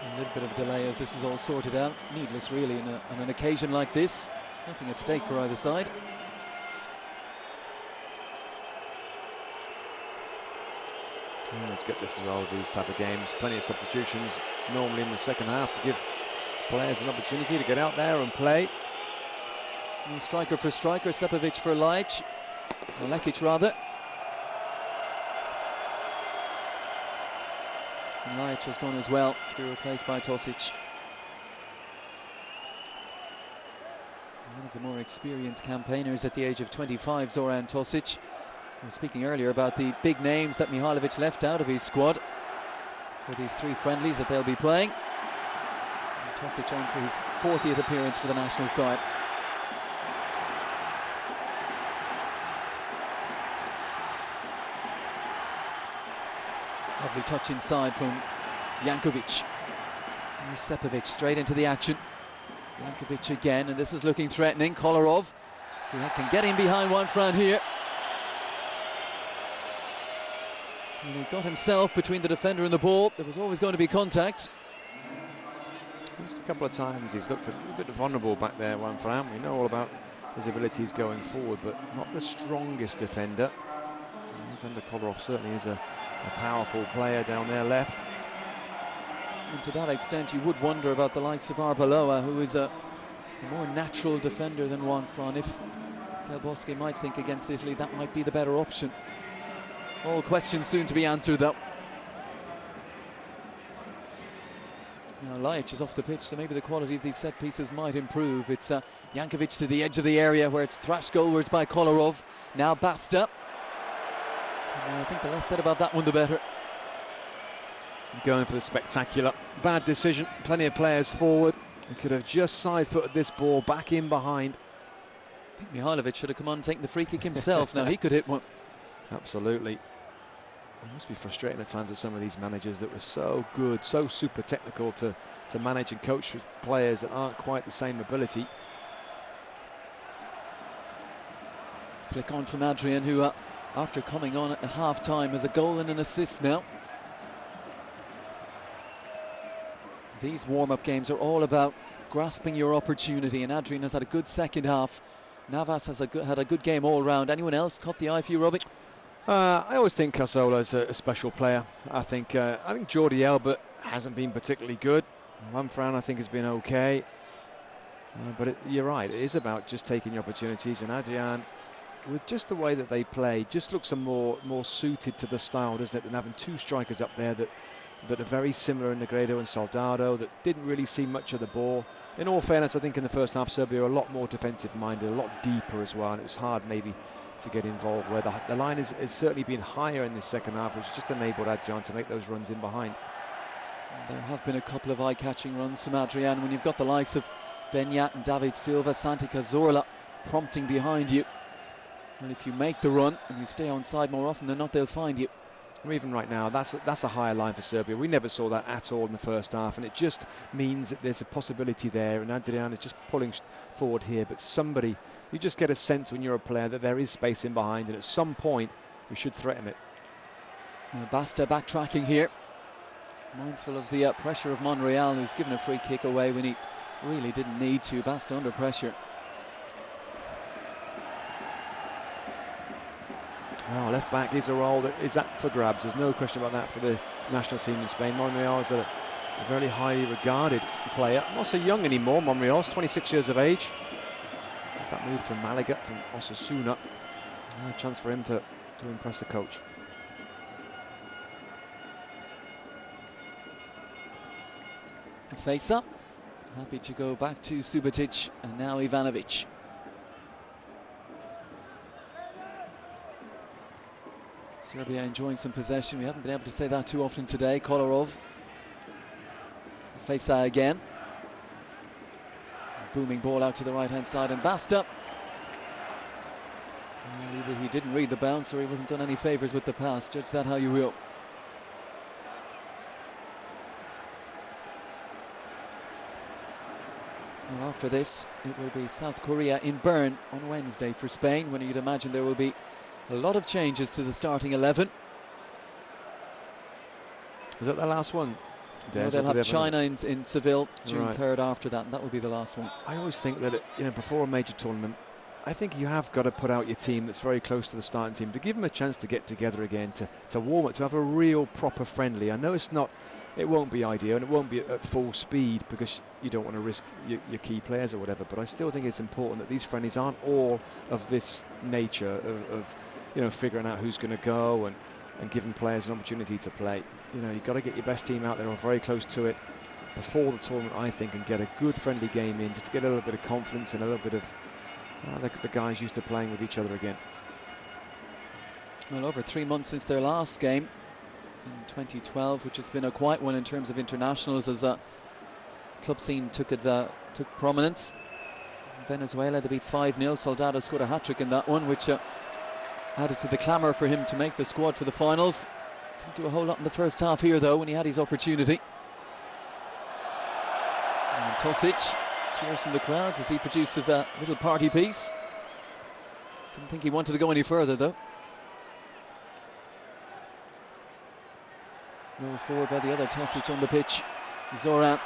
A little bit of delay as this is all sorted out. Needless, really, on an occasion like this. Nothing at stake for either side. Yeah, let's get this as well with these type of games. Plenty of substitutions normally in the second half to give players an opportunity to get out there and play. And striker for striker, Sepovic for Lekic, rather. And Lekic has gone as well to be replaced by Tosic. One of the more experienced campaigners at the age of 25, Zoran Tosic. I was speaking earlier about the big names that Mihajlovic left out of his squad for these 3 friendlies that they'll be playing. And Tosic on for his 40th appearance for the national side. Lovely touch inside from Jankovic. Here's Sepovic straight into the action. Jankovic again, and this is looking threatening. Kolarov, if he can get in behind Juan Fran here. And he got himself between the defender and the ball. There was always going to be contact. Just a couple of times he's looked a little bit vulnerable back there, Juan Fran. We know all about his abilities going forward, but not the strongest defender. Alexander Kolarov certainly is a powerful player down there left. And to that extent, you would wonder about the likes of Arbeloa, who is a more natural defender than Juan Fran. If Del Bosque might think against Italy, that might be the better option. All questions soon to be answered, though. Now Lajic is off the pitch, so maybe the quality of these set pieces might improve. It's Jankovic to the edge of the area where it's thrashed goalwards by Kolarov. Now Basta. And I think the less said about that one, the better. Going for the spectacular. Bad decision. Plenty of players forward. He could have just side-footed this ball back in behind. I think Mihajlovic should have come on and taken the free kick himself. Now he could hit one. Absolutely. It must be frustrating at times with some of these managers that were so good, so super technical to manage and coach with players that aren't quite the same ability. Flick on from Adrian, who after coming on at half-time has a goal and an assist now. These warm-up games are all about grasping your opportunity, and Adrian has had a good second half. Navas has had a good game all round. Anyone else caught the eye for you, Robbie? I always think Cazorla is a special player. I think Jordi Albert hasn't been particularly good. Juan Fran, I think, has been okay. But you're right, it is about just taking your opportunities. And Adrian, with just the way that they play, just looks more suited to the style, doesn't it, than having two strikers up there that are very similar in Negredo and Soldado, that didn't really see much of the ball. In all fairness, I think in the first half, Serbia are a lot more defensive-minded, a lot deeper as well, and it was hard maybe to get involved, where the line has certainly been higher in the second half, which just enabled Adrian to make those runs in behind. There have been a couple of eye-catching runs from Adrian when you've got the likes of Benyat and David Silva, Santi Cazorla prompting behind you. And if you make the run and you stay on side more often than not, they'll find you. Well, even right now, that's a higher line for Serbia. We never saw that at all in the first half, and it just means that there's a possibility there, and Adrian is just pulling forward here. But somebody, you just get a sense when you're a player that there is space in behind, and at some point we should threaten it. Now Basta backtracking here, mindful of the pressure of Monreal, who's given a free kick away when he really didn't need to. Basta under pressure. Oh, left back is a role that is up for grabs. There's no question about that for the national team in Spain. Monreal is a very highly regarded player. Not so young anymore, Monreal's 26 years of age. That move to Malaga from Osasuna. A chance for him to impress the coach. A face up. Happy to go back to Subotic, and now Ivanovic. Serbia enjoying some possession. We haven't been able to say that too often today. Kolarov. Fesa again. Booming ball out to the right-hand side, and Basta. Well, either he didn't read the bounce or he wasn't done any favours with the pass. Judge that how you will. And after this, it will be South Korea in Bern on Wednesday for Spain, when you'd imagine there will be a lot of changes to the starting 11. Was that the last one? No, they'll have China in Seville June Right. 3rd after that, and that will be the last one. I always think that, before a major tournament, I think you have got to put out your team that's very close to the starting team, to give them a chance to get together again, to warm up, to have a real proper friendly. I know it won't be ideal, and it won't be at full speed because you don't want to risk your key players or whatever, but I still think it's important that these friendlies aren't all of this nature of figuring out who's going to go and giving players an opportunity to play. You've got to get your best team out there or very close to it before the tournament, I think, and get a good friendly game in, just to get a little bit of confidence and a little bit of the guys used to playing with each other again. Well, over 3 months since their last game in 2012, which has been a quiet one in terms of internationals, as club scene took prominence. Venezuela, they beat 5-0. Soldado scored a hat-trick in that one, which added to the clamour for him to make the squad for the finals. Didn't do a whole lot in the first half here, though, when he had his opportunity. And Tosic Cheers from the crowds as he produced a little party piece. Didn't think he wanted to go any further though. Rolled forward by the other Tosic on the pitch. Zoran.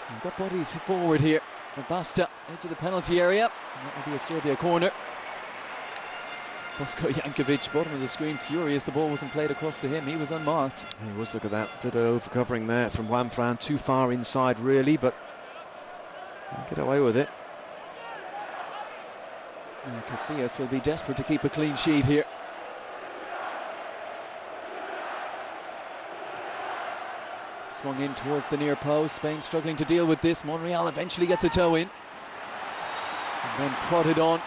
And got bodies forward here. Basta, edge of the penalty area. And that will be a Serbia corner. Bosko Jankovic, bottom of the screen, furious the ball wasn't played across to him. He was unmarked. He was, look at that. Did an overcovering there from Juan Fran. Too far inside, really, but get away with it. Casillas will be desperate to keep a clean sheet here. Swung in towards the near post. Spain struggling to deal with this. Monreal eventually gets a toe in. And then prodded on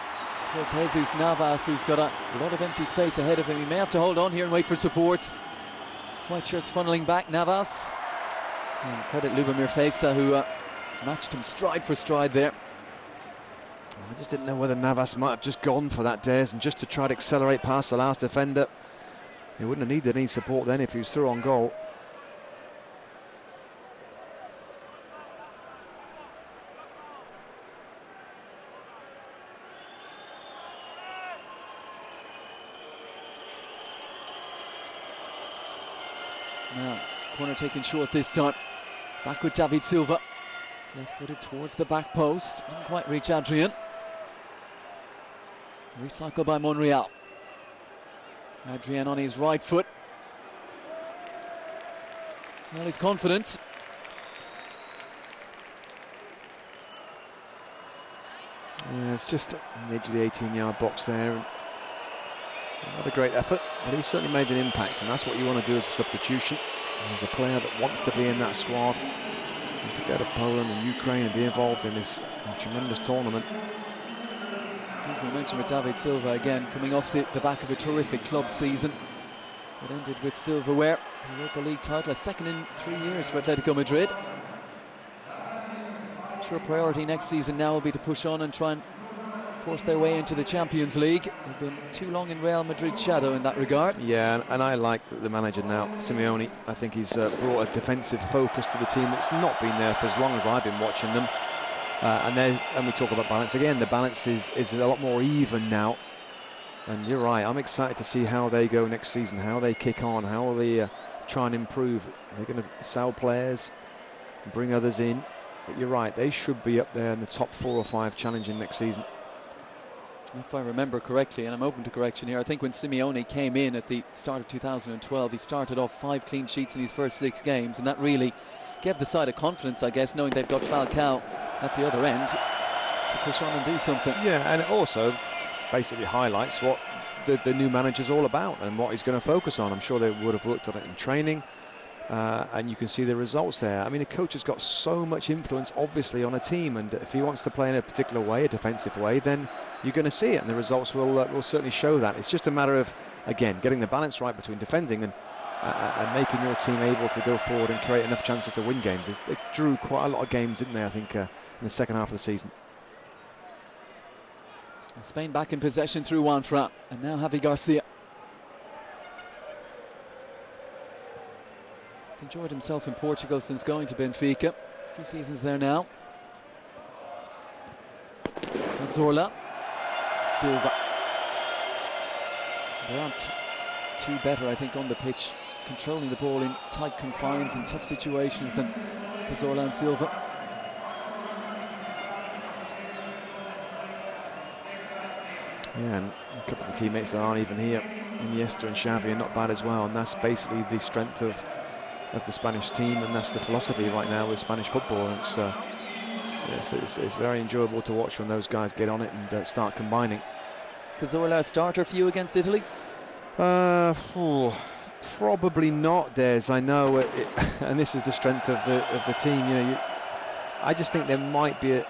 towards Jesus Navas, who's got a lot of empty space ahead of him. He may have to hold on here and wait for support. White shirts funneling back. Navas. And credit Lubomir Fejsa, who matched him stride for stride there. I just didn't know whether Navas might have just gone for that, Des, and just to try to accelerate past the last defender. He wouldn't have needed any support then if he was through on goal. Now, corner taken short this time. Back with David Silva. Left-footed towards the back post. Didn't quite reach Adrian. Recycled by Monreal. Adrian on his right foot. Well, he's confident. Yeah, it's just on the edge of the 18-yard box there. Not a great effort, but he certainly made an impact, and that's what you want to do as a substitution. As a player that wants to be in that squad and to go to Poland and Ukraine and be involved in this tremendous tournament. As we mentioned with David Silva, again coming off the back of a terrific club season. It ended with silverware, the Europa League title, a second in 3 years for Atletico Madrid. I'm sure priority next season now will be to push on and try and force their way into the Champions League. They've been too long in Real Madrid's shadow in that regard. Yeah, and I like the manager now, Simeone. I think he's brought a defensive focus to the team that's not been there for as long as I've been watching them. And we talk about balance again. The balance is a lot more even now. And you're right, I'm excited to see how they go next season, how they kick on, how they try and improve. They're going to sell players, bring others in. But you're right, they should be up there in the top 4 or 5 challenging next season. If I remember correctly, and I'm open to correction here, I think when Simeone came in at the start of 2012, he started off 5 clean sheets in his first 6 games, and that really gave the side a confidence, I guess, knowing they've got Falcao at the other end to push on and do something. Yeah, and it also basically highlights what the new manager's all about and what he's going to focus on. I'm sure they would have looked at it in training, and you can see the results there. I mean, a coach has got so much influence, obviously, on a team, and if he wants to play in a particular way, a defensive way, then you're going to see it, and the results will certainly show that. It's just a matter of, again, getting the balance right between defending and making your team able to go forward and create enough chances to win games. They drew quite a lot of games, didn't they, I think, in the second half of the season. Spain back in possession through Juan Fran, and now Javi Garcia. He's enjoyed himself in Portugal since going to Benfica. A few seasons there now. Cazorla. Silva. There aren't two better, I think, on the pitch, controlling the ball in tight confines and tough situations than Cazorla and Silva. Yeah, and a couple of the teammates that aren't even here, Iniesta and Xavi, are not bad as well, and that's basically the strength of the Spanish team, and that's the philosophy right now with Spanish football. And it's very enjoyable to watch when those guys get on it and start combining. Cazorla a starter for you against Italy? Probably not, Des. I know, and this is the strength of the team. You know, I just think there might be a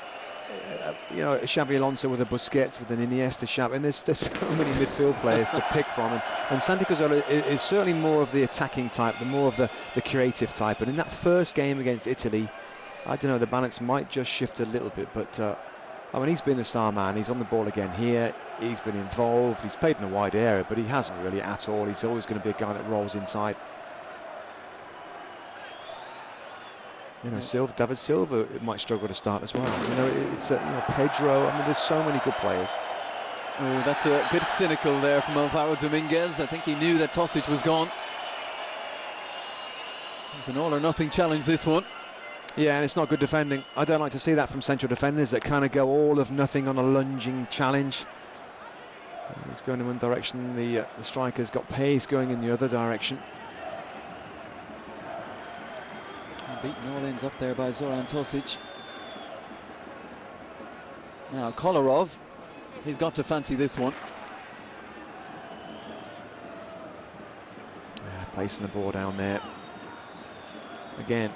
Xabi Alonso with a Busquets, with an Iniesta, Xavi, and there's so many midfield players to pick from, and Santi Cazorla is certainly more of the attacking type, more of the creative type. And in that first game against Italy, I don't know, the balance might just shift a little bit, but I mean, he's been the star man. He's on the ball again here. He's been involved. He's played in a wide area, but he hasn't really at all. He's always going to be a guy that rolls inside. You know, David Silva might struggle to start as well. You know, it's Pedro. I mean, there's so many good players. Oh, that's a bit cynical there from Alvaro Dominguez. I think he knew that Tosic was gone. It's an all-or-nothing challenge, this one. Yeah, and it's not good defending. I don't like to see that from central defenders that kind of go all of nothing on a lunging challenge. He's going in one direction. The striker's got pace going in the other direction. Beaten all ends up there by Zoran Tosic. Now Kolarov, he's got to fancy this one. Yeah, placing the ball down there. Again,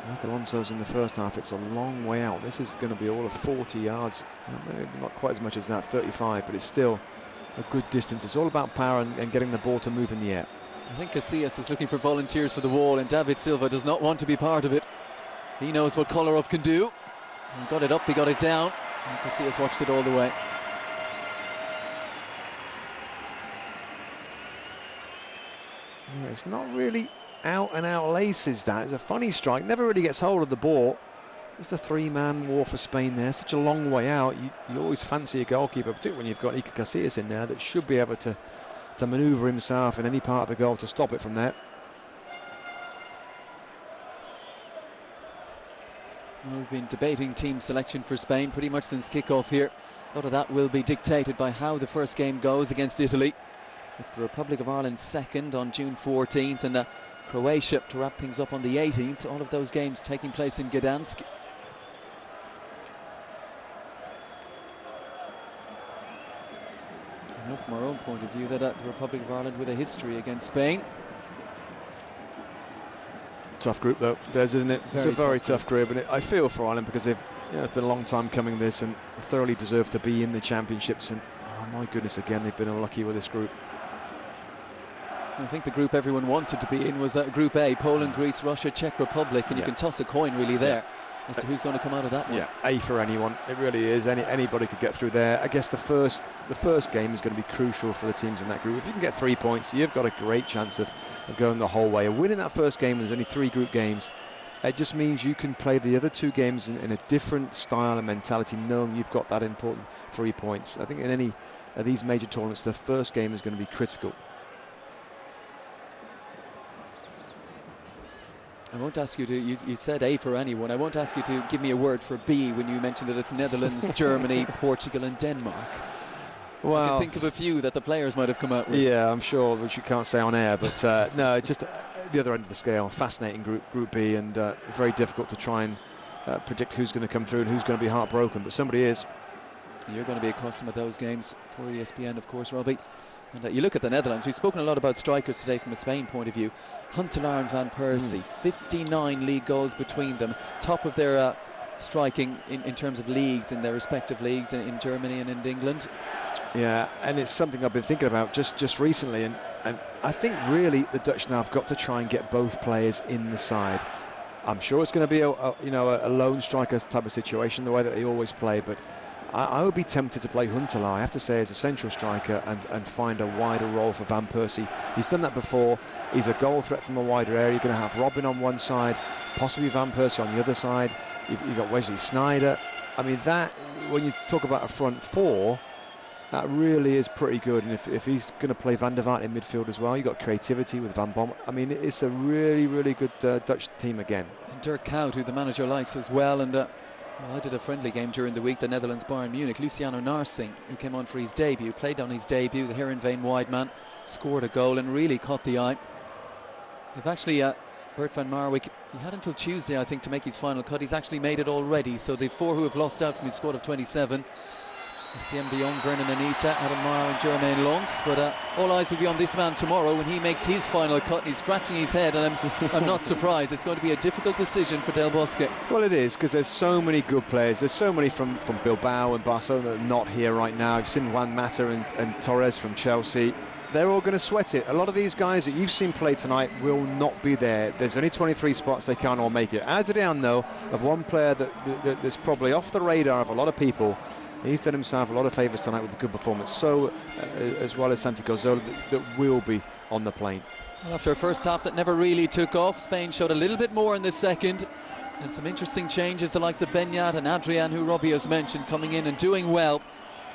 like Alonso's in the first half, it's a long way out. This is going to be all of 40 yards. Maybe not quite as much as that, 35, but it's still a good distance. It's all about power and getting the ball to move in the air. I think Casillas is looking for volunteers for the wall, and David Silva does not want to be part of it. He knows what Kolarov can do. He got it up, he got it down, and Casillas watched it all the way. Yeah, it's not really out and out laces, that. It's a funny strike, never really gets hold of the ball. Just a three-man war for Spain there, such a long way out. You always fancy a goalkeeper, particularly when you've got Iker Casillas in there, that should be able to manoeuvre himself in any part of the goal to stop it from there. We've been debating team selection for Spain pretty much since kickoff here. A lot of that will be dictated by how the first game goes against Italy. It's the Republic of Ireland second on June 14th, and Croatia to wrap things up on the 18th. All of those games taking place in Gdansk. I know from our own point of view that the Republic of Ireland with a history against Spain. Tough group though, Des, isn't it? It's a very tough group, and I feel for Ireland because it's been a long time coming this, and thoroughly deserve to be in the championships. And oh my goodness, again they've been unlucky with this group. I think the group everyone wanted to be in was Group A: Poland, Greece, Russia, Czech Republic, and you can toss a coin really there as to who's going to come out of that one. Yeah, A for anyone. It really is. Anybody could get through there. I guess the first game is going to be crucial for the teams in that group. If you can get 3 points, you've got a great chance of going the whole way. And winning that first game, there's only 3 group games. It just means you can play the other 2 games in a different style and mentality, knowing you've got that important 3 points. I think in any of these major tournaments, the first game is going to be critical. I won't ask you to, you said A for anyone, I won't ask you to give me a word for B when you mentioned that it's Netherlands, Germany, Portugal and Denmark. Well, I can think of a few that the players might have come out with. Yeah, I'm sure, which you can't say on air, but no, just the other end of the scale. Fascinating Group B, and very difficult to try and predict who's going to come through and who's going to be heartbroken, but somebody is. You're going to be across some of those games for ESPN, of course, Robbie. And you look at the Netherlands, we've spoken a lot about strikers today from a Spain point of view. Huntelaar and Van Persie, 59 league goals between them, top of their striking in terms of leagues, in their respective leagues in Germany and in England. Yeah, and it's something I've been thinking about just recently, and I think really the Dutch now have got to try and get both players in the side. I'm sure it's going to be a lone striker type of situation, the way that they always play, but I would be tempted to play Huntelaar, I have to say, as a central striker and find a wider role for Van Persie. He's done that before. He's a goal threat from a wider area. You're going to have Robin on one side, possibly Van Persie on the other side. You've got Wesley Sneijder. I mean, that, when you talk about a front four, that really is pretty good. And if he's going to play Van der Vaart in midfield as well, you've got creativity with Van Bommel. I mean, it's a really, really good Dutch team again. And Dirk Kuyt, who the manager likes as well. And I did a friendly game during the week, the Netherlands-Bayern Munich. Luciano Narsing, who came on for his debut, played on his debut, the Heerenveen wide man, scored a goal and really caught the eye. They've actually, Bert van Marwijk, he had until Tuesday, I think, to make his final cut. He's actually made it already. So the 4 who have lost out from his squad of 27, Siem de Jong, Vernon Anita, Adam Meyer and Jermaine Lons. But all eyes will be on this man tomorrow when he makes his final cut. And he's scratching his head, and I'm not surprised. It's going to be a difficult decision for Del Bosque. Well, it is, because there's so many good players. There's so many from Bilbao and Barcelona that are not here right now. You've seen Juan Mata and Torres from Chelsea. They're all going to sweat it. A lot of these guys that you've seen play tonight will not be there. There's only 23 spots. They can't all make it. As I know of one player that's probably off the radar of a lot of people, He's done himself a lot of favours tonight with a good performance. So, as well as Santi Cazorla, that will be on the plane. Well, after a first half that never really took off, Spain showed a little bit more in the second. And some interesting changes, the likes of Beñat and Adrian, who Robbie has mentioned, coming in and doing well.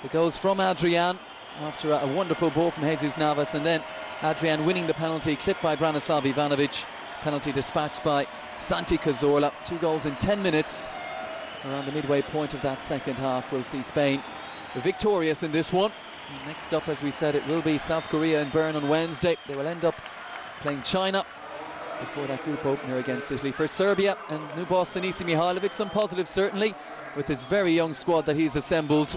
The goals from Adrian after a wonderful ball from Jesus Navas, and then Adrian winning the penalty, clipped by Branislav Ivanovic. Penalty dispatched by Santi Cazorla. 2 goals in 10 minutes. Around the midway point of that second half, we'll see Spain victorious in this one. And next up, as we said, it will be South Korea in Bern on Wednesday. They will end up playing China before that group opener against Italy. For Serbia and new boss Sinisa Mihajlovic, some positives certainly with this very young squad that he's assembled.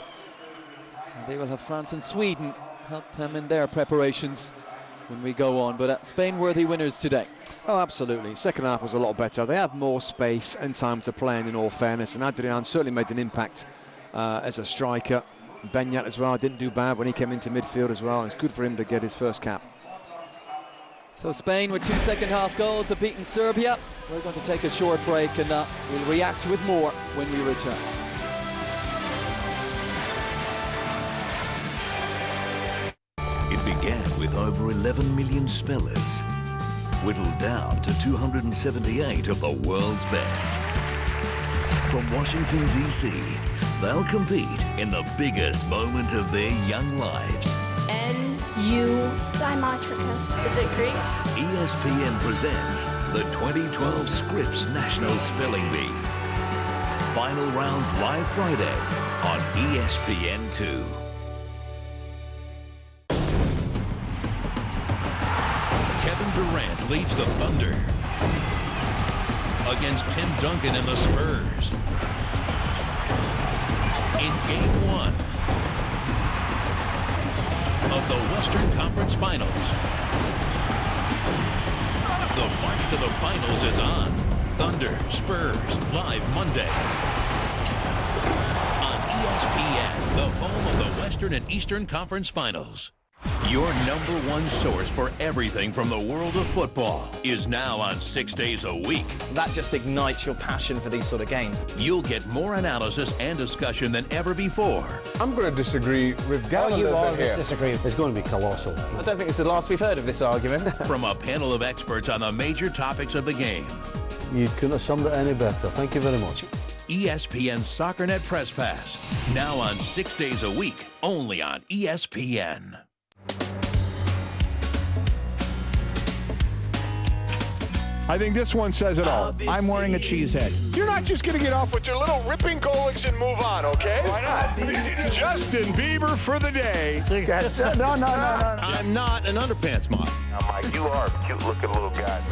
And they will have France and Sweden help them in their preparations when we go on. But Spain worthy winners today. Oh, absolutely. Second half was a lot better. They had more space and time to play in all fairness, and Adrian certainly made an impact as a striker. Beñat as well didn't do bad when he came into midfield as well. It's good for him to get his first cap. So Spain with 2 second half goals have beaten Serbia. We're going to take a short break and we'll react with more when we return. It began with over 11 million spellers, whittled down to 278 of the world's best. From Washington, D.C., they'll compete in the biggest moment of their young lives. N-U... Dimotropous. Is it Greek? ESPN presents the 2012 Scripps National Spelling Bee. Final rounds live Friday on ESPN2. Kevin Durant leads the Thunder against Tim Duncan and the Spurs in Game 1 of the Western Conference Finals. The march to the finals is on. Thunder, Spurs, live Monday on ESPN, the home of the Western and Eastern Conference Finals. Your #1 source for everything from the world of football is now on 6 days a week. That just ignites your passion for these sort of games. You'll get more analysis and discussion than ever before. I'm going to disagree with Gavin. You always disagree. It's going to be colossal. I don't think it's the last we've heard of this argument. From a panel of experts on the major topics of the game. You couldn't have summed it any better. Thank you very much. ESPN SoccerNet Press Pass, now on 6 days a week, only on ESPN. I think this one says it all. I'm wearing a cheese head. You're not just going to get off with your little ripping colics and move on, okay? Why not? Justin Bieber for the day. No. I'm not an underpants model. Now, Mike, you are a cute-looking little guy.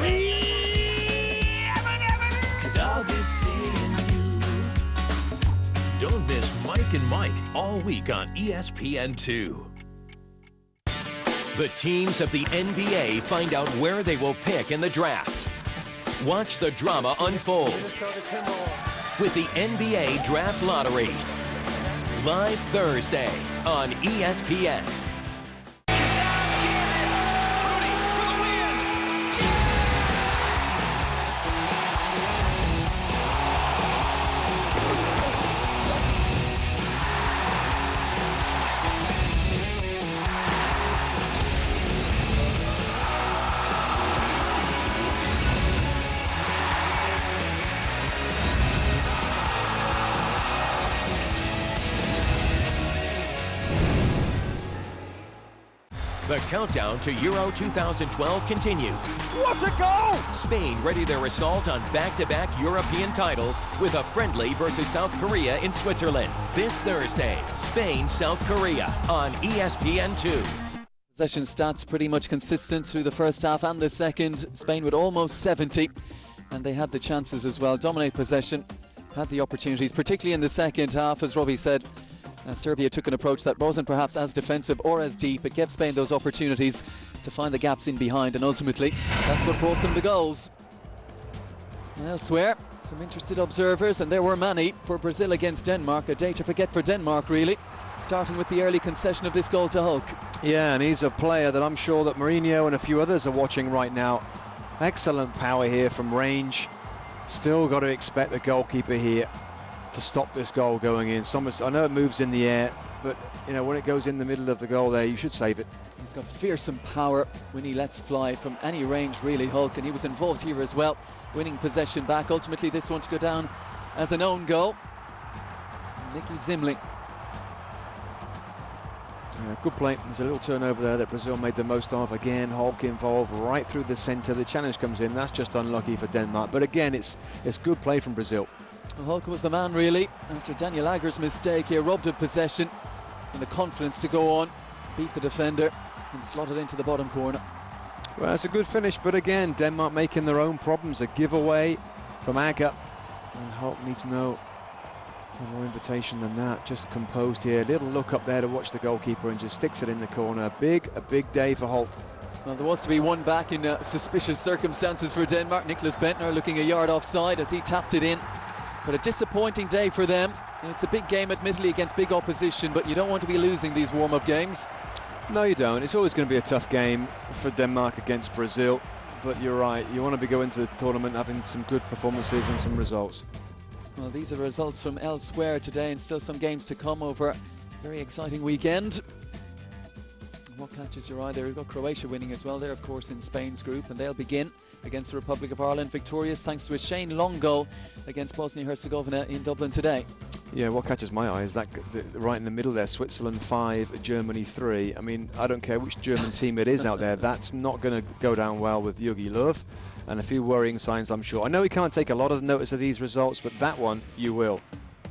I'll be seeing you. Don't miss Mike and Mike all week on ESPN2. The teams of the NBA find out where they will pick in the draft. Watch the drama unfold with the NBA Draft Lottery. Live Thursday on ESPN. The countdown to Euro 2012 continues. What's a goal? Spain ready their assault on back-to-back European titles with a friendly versus South Korea in Switzerland. This Thursday, Spain-South Korea on ESPN2. Possession stats pretty much consistent through the first half and the second. Spain with almost 70, and they had the chances as well. Dominate possession, had the opportunities, particularly in the second half, as Robbie said. Serbia took an approach that wasn't perhaps as defensive or as deep. It gave Spain those opportunities to find the gaps in behind, and ultimately that's what brought them the goals. Elsewhere, some interested observers, and there were many, for Brazil against Denmark. A day to forget for Denmark, really, starting with the early concession of this goal to Hulk. Yeah, and he's a player that I'm sure that Mourinho and a few others are watching right now. Excellent power here from range. Still got to expect the goalkeeper here to stop this goal going in. I know it moves in the air, but when it goes in the middle of the goal there, you should save it. He's got fearsome power when he lets fly from any range, really, Hulk, and he was involved here as well, winning possession back. Ultimately, this one to go down as an own goal. Nicky Zimling. Good play. There's a little turnover there that Brazil made the most of. Again, Hulk involved right through the centre. The challenge comes in. That's just unlucky for Denmark. But again, it's good play from Brazil. Well, Hulk was the man, really, after Daniel Agger's mistake here, robbed of possession and the confidence to go on, beat the defender and slot it into the bottom corner. Well, it's a good finish, but again, Denmark making their own problems. A giveaway from Agger, and Hulk needs no more invitation than that. Just composed here. Little look up there to watch the goalkeeper and just sticks it in the corner. A big day for Hulk. Well, there was to be one back in suspicious circumstances for Denmark. Nicholas Bentner looking a yard offside as he tapped it in. But a disappointing day for them. And it's a big game, admittedly, against big opposition, but you don't want to be losing these warm-up games. No, you don't. It's always going to be a tough game for Denmark against Brazil. But you're right. You want to be going to the tournament having some good performances and some results. Well, these are results from elsewhere today, and still some games to come over a very exciting weekend. What catches your eye there? We've got Croatia winning as well. They're, of course, in Spain's group, and they'll begin against the Republic of Ireland victorious thanks to a Shane Long goal against Bosnia-Herzegovina in Dublin today. Yeah, what catches my eye is that right in the middle there, Switzerland 5, Germany 3. I mean, I don't care which German team it is out there. That's not going to go down well with Jogi Löw. And a few worrying signs, I'm sure. I know we can't take a lot of notice of these results, but that one you will.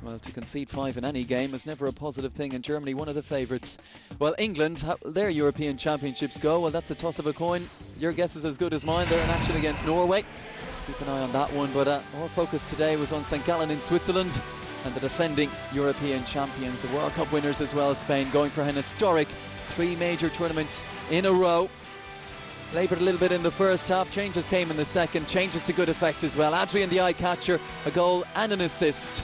Well, to concede 5 in any game is never a positive thing, and Germany one of the favourites. Well, England, how their European Championships go, well, that's a toss of a coin. Your guess is as good as mine. They're in action against Norway. Keep an eye on that one, but our focus today was on St. Gallen in Switzerland and the defending European champions, the World Cup winners as well, Spain, going for an historic 3 major tournaments in a row. Laboured a little bit in the first half, changes came in the second, changes to good effect as well. Adrian the eye catcher, a goal and an assist.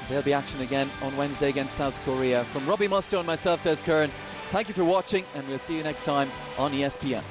There'll be action again on Wednesday against South Korea. From Robbie Musto and myself, Des Curran, thank you for watching, and we'll see you next time on ESPN.